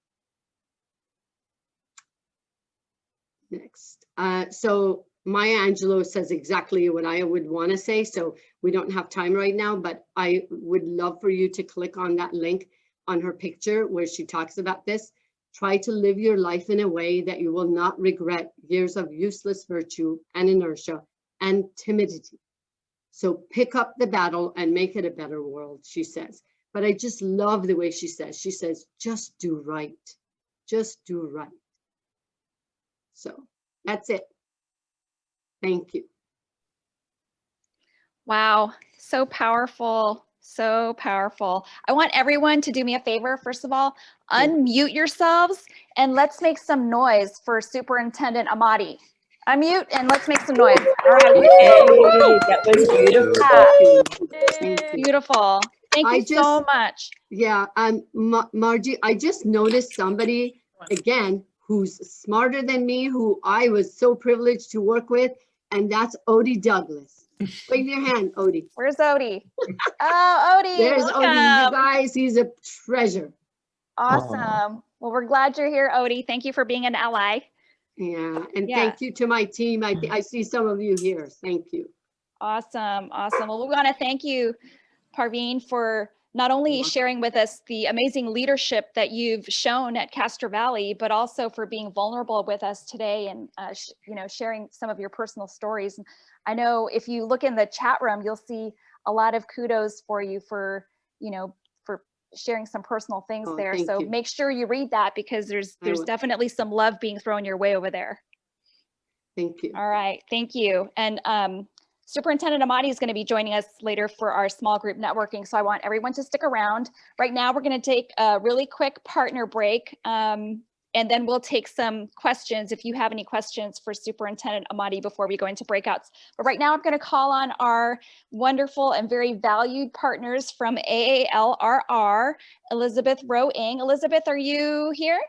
Next. So Maya Angelou says exactly what I would want to say, so we don't have time right now, but I would love for you to click on that link on her picture where she talks about this. Try to live your life in a way that you will not regret years of useless virtue and inertia and timidity. So pick up the battle and make it a better world, she says. But I just love the way she says, just do right. Just do right. So that's it. Thank you. Wow, so powerful, so powerful. I want everyone to do me a favor, first of all, unmute yourselves and let's make some noise for Superintendent Ahmadi. Unmute and let's make some noise. All right. Hey, that was beautiful. Thank you. Beautiful. Thank you so much. Yeah, Margie, I just noticed somebody, again, who's smarter than me, who I was so privileged to work with, and that's Odie Douglas. Wave your hand, Odie. Where's Odie? Oh, Odie. There's welcome. Odie. You guys, he's a treasure. Awesome. Well, we're glad you're here, Odie. Thank you for being an ally. Yeah, and thank you to my team. I see some of you here. Thank you. Awesome. Awesome. Well, we want to thank you, Parvin, for not only sharing with us the amazing leadership that you've shown at Castro Valley, but also for being vulnerable with us today and sharing some of your personal stories. I know if you look in the chat room, you'll see a lot of kudos for you for sharing some personal things there. So make sure you read that because there's definitely some love being thrown your way over there. Thank you. All right, thank you. And Superintendent Ahmadi is going to be joining us later for our small group networking. So I want everyone to stick around. Right now, we're going to take a really quick partner break. And then we'll take some questions if you have any questions for Superintendent Ahmadi before we go into breakouts. But right now I'm going to call on our wonderful and very valued partners from AALRR, Elizabeth Rowe-Ing. Elizabeth, are you here?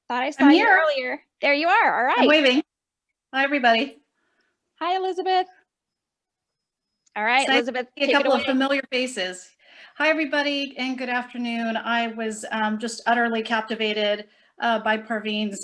Thought I saw you earlier. There you are. All right. I'm waving. Hi, everybody. Hi, Elizabeth. All right, Elizabeth, a couple of familiar faces. Hi, everybody, and good afternoon. I was just utterly captivated by Parvin's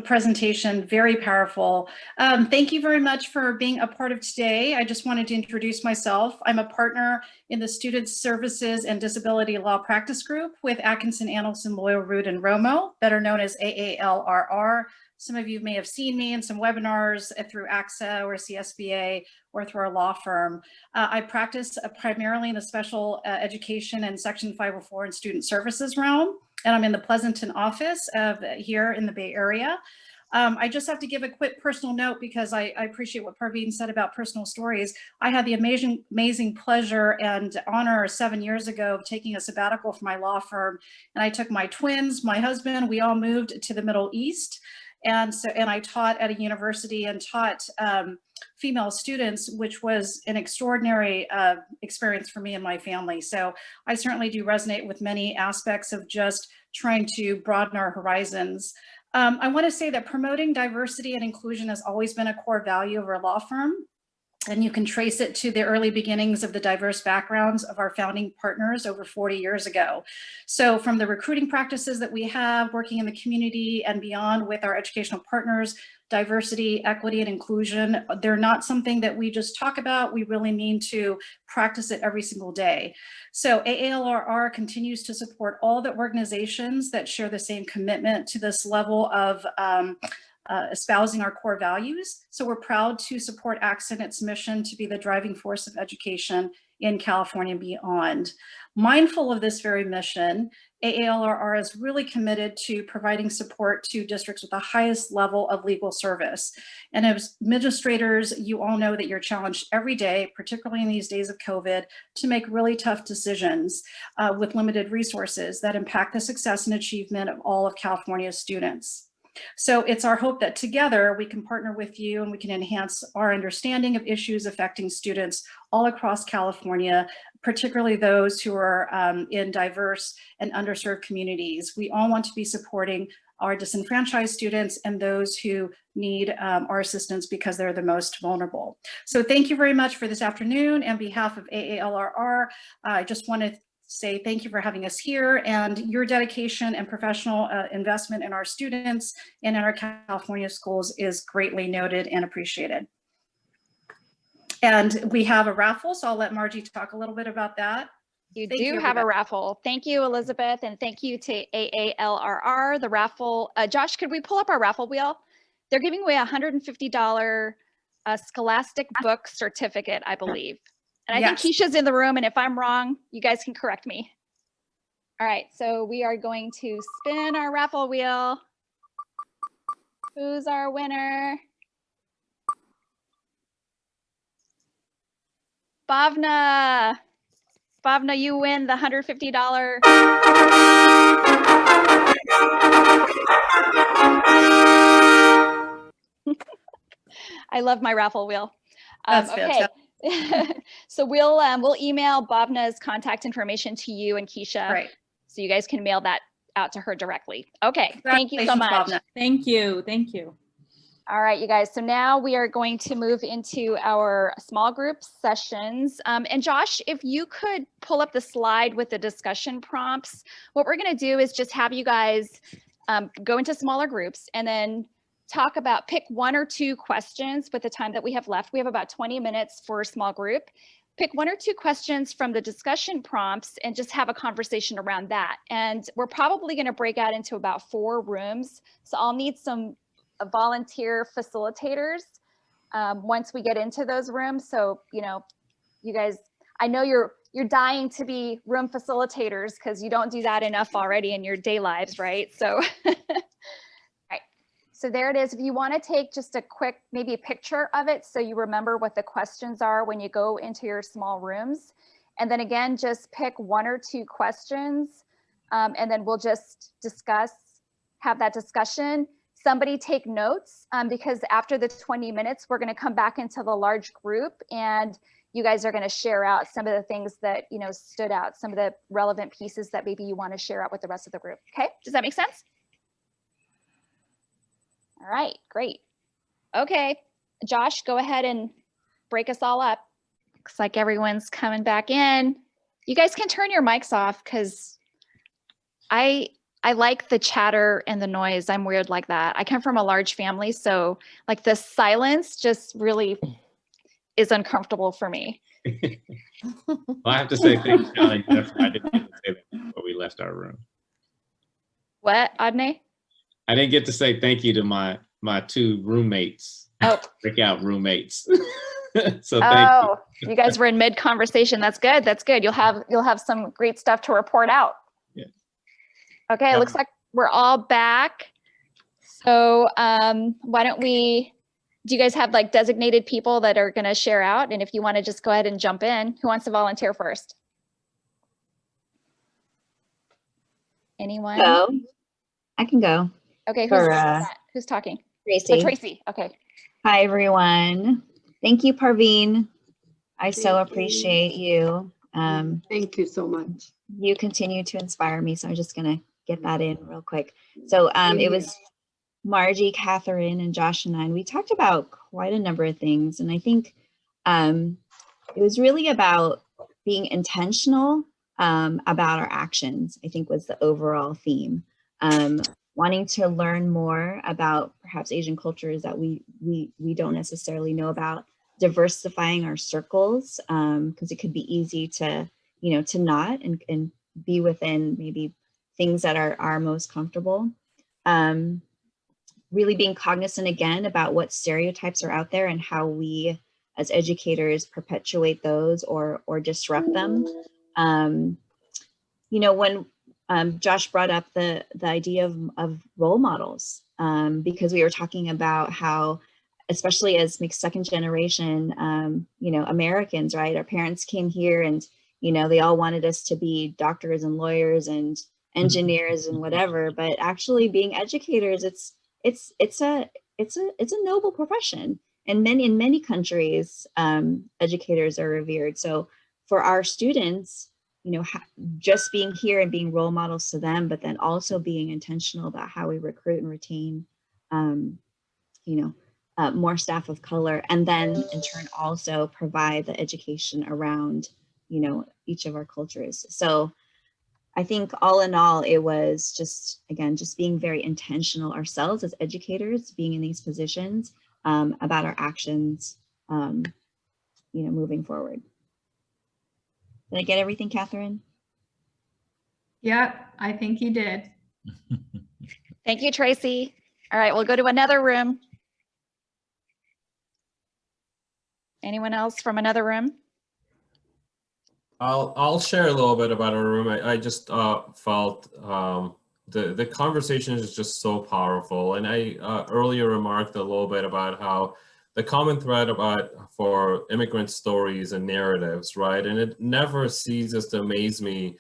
presentation, very powerful. Thank you very much for being a part of today. I just wanted to introduce myself. I'm a partner in the Student Services and Disability Law Practice Group with Atkinson, Annelson, Loyal, Root, and Romo, better known as AALRR. Some of you may have seen me in some webinars through ACSA or CSBA or through our law firm. I practice primarily in the special education and Section 504 and student services realm, and I'm in the Pleasanton office here in the Bay Area. I just have to give a quick personal note because I appreciate what Parvin said about personal stories. I had the amazing pleasure and honor 7 years ago of taking a sabbatical from my law firm, and I took my twins, my husband, we all moved to the Middle East. And I taught at a university and taught female students, which was an extraordinary experience for me and my family. So I certainly do resonate with many aspects of just trying to broaden our horizons. I want to say that promoting diversity and inclusion has always been a core value of our law firm. And you can trace it to the early beginnings of the diverse backgrounds of our founding partners over 40 years ago. So from the recruiting practices that we have, working in the community and beyond with our educational partners, diversity, equity, and inclusion, they're not something that we just talk about. We really mean to practice it every single day. So AALRR continues to support all the organizations that share the same commitment to this level of espousing our core values. So we're proud to support ACSA and its mission to be the driving force of education in California and beyond. Mindful of this very mission, AALRR is really committed to providing support to districts with the highest level of legal service. And as administrators, you all know that you're challenged every day, particularly in these days of COVID, to make really tough decisions with limited resources that impact the success and achievement of all of California's students. So it's our hope that together we can partner with you and we can enhance our understanding of issues affecting students all across California, particularly those who are in diverse and underserved communities. We all want to be supporting our disenfranchised students and those who need our assistance because they're the most vulnerable. So thank you very much for this afternoon. On behalf of AALRR, I just want to say thank you for having us here, and your dedication and professional investment in our students and in our California schools is greatly noted and appreciated. And we have a raffle, so I'll let Margie talk a little bit about that. You Thank do you, have a everybody. raffle. Thank you, Elizabeth, and thank you to AALRR, the raffle. Josh, could we pull up our raffle wheel? They're giving away a $150 Scholastic book certificate, I believe. And I Yes. think Keisha's in the room, and if I'm wrong, you guys can correct me. All right, so we are going to spin our raffle wheel. Who's our winner? Bhavna. Bhavna, you win the $150. I love my raffle wheel. That's okay. So we'll email Bhavna's contact information to you and Keisha. Right. So you guys can mail that out to her directly. Okay. Thank you so much. Bhavna. Thank you. Thank you. All right, you guys. So now we are going to move into our small group sessions. And Josh, if you could pull up the slide with the discussion prompts, what we're going to do is just have you guys go into smaller groups and then talk about, pick 1 or 2 questions with the time that we have left. We have about 20 minutes for a small group. Pick 1 or 2 questions from the discussion prompts and just have a conversation around that. And we're probably going to break out into about 4 rooms. So I'll need some volunteer facilitators once we get into those rooms. So, you know, you guys, I know you're dying to be room facilitators because you don't do that enough already in your day lives, right? So, right. So there it is. If you want to take just a quick, maybe a picture of it so you remember what the questions are when you go into your small rooms. And then again, just pick 1 or 2 questions and then we'll just have that discussion. Somebody take notes because after the 20 minutes, we're going to come back into the large group and you guys are going to share out some of the things that, you know, stood out, some of the relevant pieces that maybe you want to share out with the rest of the group. Okay, does that make sense? All right, great. Okay, Josh, go ahead and break us all up. Looks like everyone's coming back in. You guys can turn your mics off because I like the chatter and the noise. I'm weird like that. I come from a large family, so like the silence just really is uncomfortable for me. Well, I have to say thanks, Charlie. I didn't get to say that before we left our room. What, Adne? I didn't get to say thank you to my 2 roommates. Oh, Breakout roommates. So thank you. You guys were in mid conversation. That's good. That's good. You'll have some great stuff to report out. Yeah. Okay, it looks like we're all back. So why don't we, do you guys have like designated people that are going to share out? And if you want to just go ahead and jump in, who wants to volunteer first? Anyone? Go. I can go. Okay, who's talking? Tracy. Oh, Tracy. Okay. Hi, everyone. Thank you, Parvin. I so appreciate you. Thank you so much. You continue to inspire me, so I'm just going to get that in real quick. So it was Margie, Catherine, and Josh and I, and we talked about quite a number of things. And I think it was really about being intentional about our actions, I think was the overall theme. Wanting to learn more about perhaps Asian cultures that we don't necessarily know about, diversifying our circles, because it could be easy to, you know, to not and be within maybe things that are most comfortable. Really being cognizant again about what stereotypes are out there and how we as educators perpetuate those or disrupt them. You know, when Josh brought up the idea of role models, because we were talking about how, especially as mixed second generation, you know, Americans, right? Our parents came here and, you know, they all wanted us to be doctors and lawyers and engineers and whatever, but actually being educators, it's a noble profession. And in many countries, educators are revered. So for our students, you know, just being here and being role models to them, but then also being intentional about how we recruit and retain, you know, more staff of color, and then in turn also provide the education around you know, each of our cultures. So I think all in all, it was just, again, just being very intentional ourselves as educators, being in these positions, about our actions, you know, moving forward. Did I get everything, Catherine? Yeah, I think you did. Thank you, Tracy. All right, we'll go to another room. Anyone else from another room? I'll share a little bit about our room. I just felt the conversation is just so powerful, and I earlier remarked a little bit about how the common thread for immigrant stories and narratives, right? And it never ceases to amaze me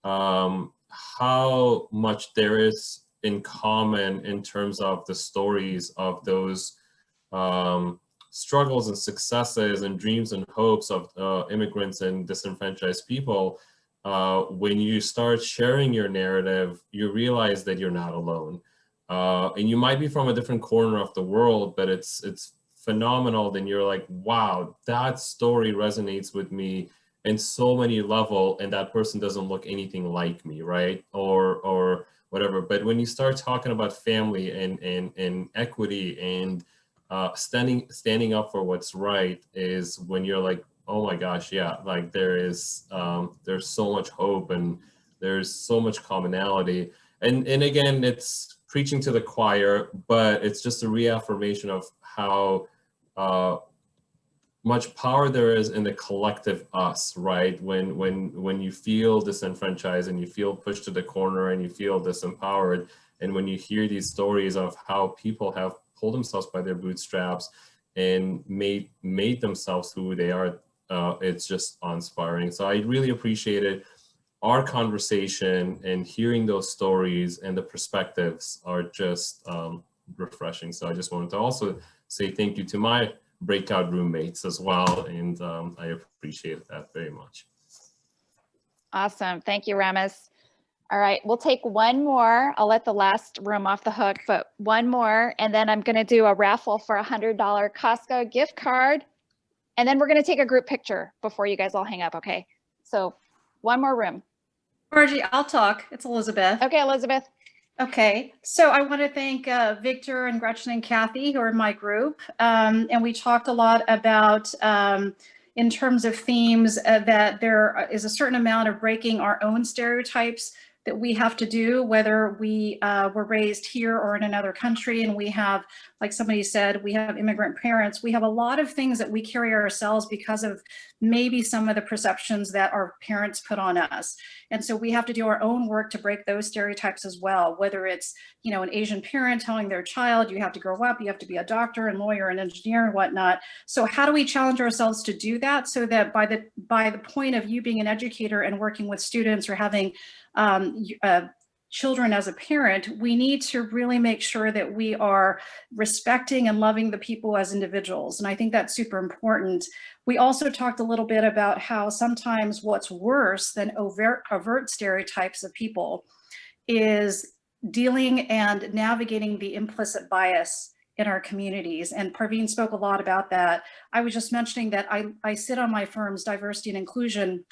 how much there is in common in terms of the stories of those struggles and successes and dreams and hopes of immigrants and disenfranchised people. When you start sharing your narrative, you realize that you're not alone. And you might be from a different corner of the world, but it's phenomenal. Then you're like, wow, that story resonates with me in so many levels, and that person doesn't look anything like me, right? Or whatever. But when you start talking about family and equity and standing up for what's right, is when you're like, oh my gosh, yeah, like there's so much hope and there's so much commonality. And again, it's preaching to the choir, but it's just a reaffirmation of how much power there is in the collective us, right? When you feel disenfranchised and you feel pushed to the corner and you feel disempowered, and when you hear these stories of how people have pulled themselves by their bootstraps and made themselves who they are, it's just inspiring. So I really appreciated our conversation, and hearing those stories and the perspectives are just refreshing. So I just wanted to also say thank you to my breakout roommates as well, and I appreciate that very much. Awesome. Thank you, Ramis. All right, we'll take one more. I'll let the last room off the hook, but one more, and then I'm going to do a raffle for a $100 Costco gift card, and then we're going to take a group picture before you guys all hang up, okay? So one more room. Margie, I'll talk. It's Elizabeth. Okay, Elizabeth. Okay, so I want to thank Victor and Gretchen and Kathy, who are in my group. And we talked a lot about, in terms of themes, that there is a certain amount of breaking our own stereotypes that we have to do, whether we were raised here or in another country, and we have, like somebody said, we have immigrant parents. We have a lot of things that we carry ourselves because of maybe some of the perceptions that our parents put on us. And so we have to do our own work to break those stereotypes as well, whether it's, you know, an Asian parent telling their child, you have to grow up, you have to be a doctor and lawyer and engineer and whatnot. So how do we challenge ourselves to do that, so that by the point of you being an educator and working with students or having children as a parent, we need to really make sure that we are respecting and loving the people as individuals. And I think that's super important. We also talked a little bit about how sometimes what's worse than overt stereotypes of people is dealing and navigating the implicit bias in our communities. And Parvin spoke a lot about that. I was just mentioning that I sit on my firm's diversity and inclusion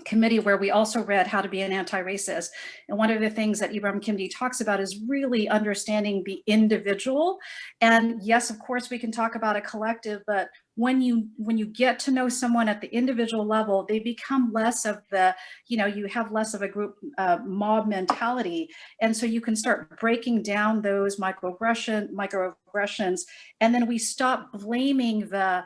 committee, where we also read How to Be an Anti-Racist. And one of the things that Ibram Kendi talks about is really understanding the individual. And yes, of course, we can talk about a collective, but when you get to know someone at the individual level, they become less of the, you know, you have less of a group mob mentality. And so you can start breaking down those microaggressions, and then we stop blaming the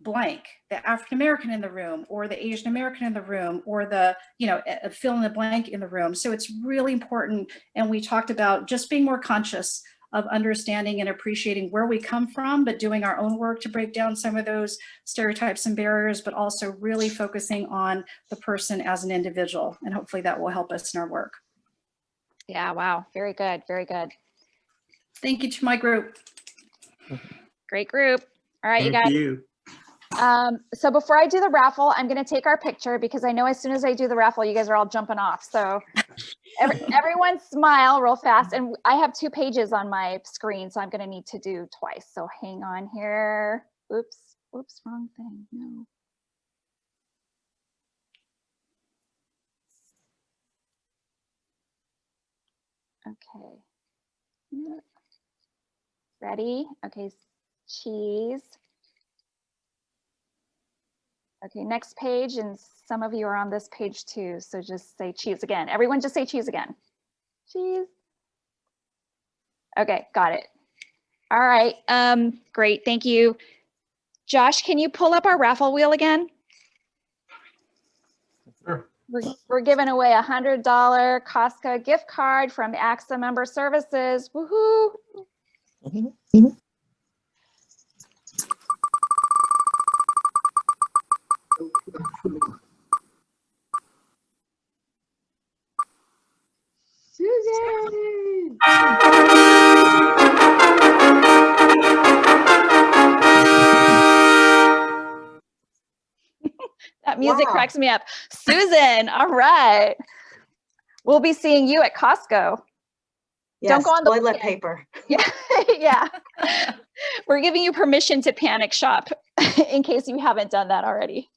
blank, the African American in the room, or the Asian American in the room, or the, you know, fill in the blank in the room. So it's really important. And we talked about just being more conscious of understanding and appreciating where we come from, but doing our own work to break down some of those stereotypes and barriers, but also really focusing on the person as an individual. And hopefully that will help us in our work. Yeah, wow, very good, very good. Thank you to my group. Great group. All right, Thank you guys. you. So before I do the raffle, I'm going to take our picture, because I know as soon as I do the raffle, you guys are all jumping off. So everyone smile real fast. And I have 2 pages on my screen, so I'm going to need to do twice. So hang on here. Oops, wrong thing. No. Okay. Ready? Okay, cheese. Okay, next page, and some of you are on this page too, so just say cheese again. Everyone just say cheese again. Cheese. Okay, got it. All right, great, thank you. Josh, can you pull up our raffle wheel again? Sure. We're giving away a $100 Costco gift card from ACSA Member Services. Woohoo! Susan! That music Wow. cracks me up. Susan, all right. We'll be seeing you at Costco. Yes, Don't go on the toilet weekend. paper. Yeah, yeah. We're giving you permission to panic shop in case you haven't done that already.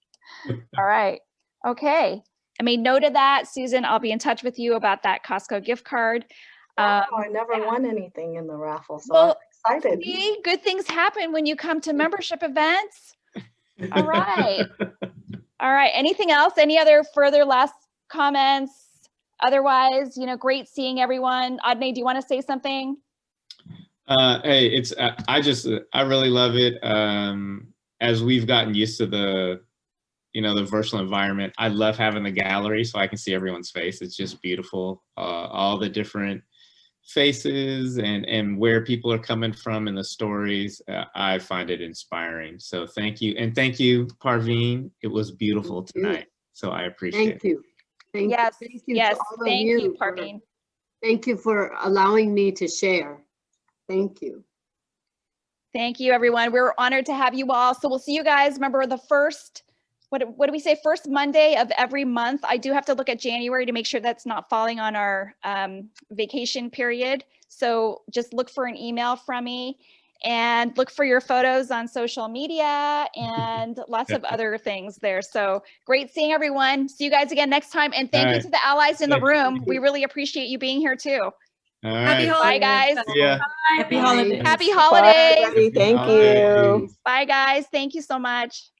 All right. Okay. I made note of that. Susan, I'll be in touch with you about that Costco gift card. Oh, I never won anything in the raffle, so Well, I'm excited. see, good things happen when you come to membership events. All right. All right. Anything else? Any other further last comments? Otherwise, you know, great seeing everyone. Adney, do you want to say something? Hey, it's I really love it. As we've gotten used to the virtual environment, I love having the gallery so I can see everyone's face. It's just beautiful. All the different faces and where people are coming from in the stories. I find it inspiring. So thank you. And thank you, Parvin. It was beautiful tonight. So I appreciate it. Thank you. Yes, Thank you yes. to all of Thank you, you. Parvin. Thank you for allowing me to share. Thank you. Thank you, everyone. We're honored to have you all. So we'll see you guys. Remember the first, what do we say? First Monday of every month. I do have to look at January to make sure that's not falling on our vacation period. So just look for an email from me and look for your photos on social media and lots of other things there. So great seeing everyone. See you guys again next time. And thank you to the allies in the room. We really appreciate you being here too. All Happy right. holidays. Bye, guys. Yeah. Happy holidays. Happy Bye, holidays. everybody. Thank Holidays. you. Bye, guys. Thank you so much.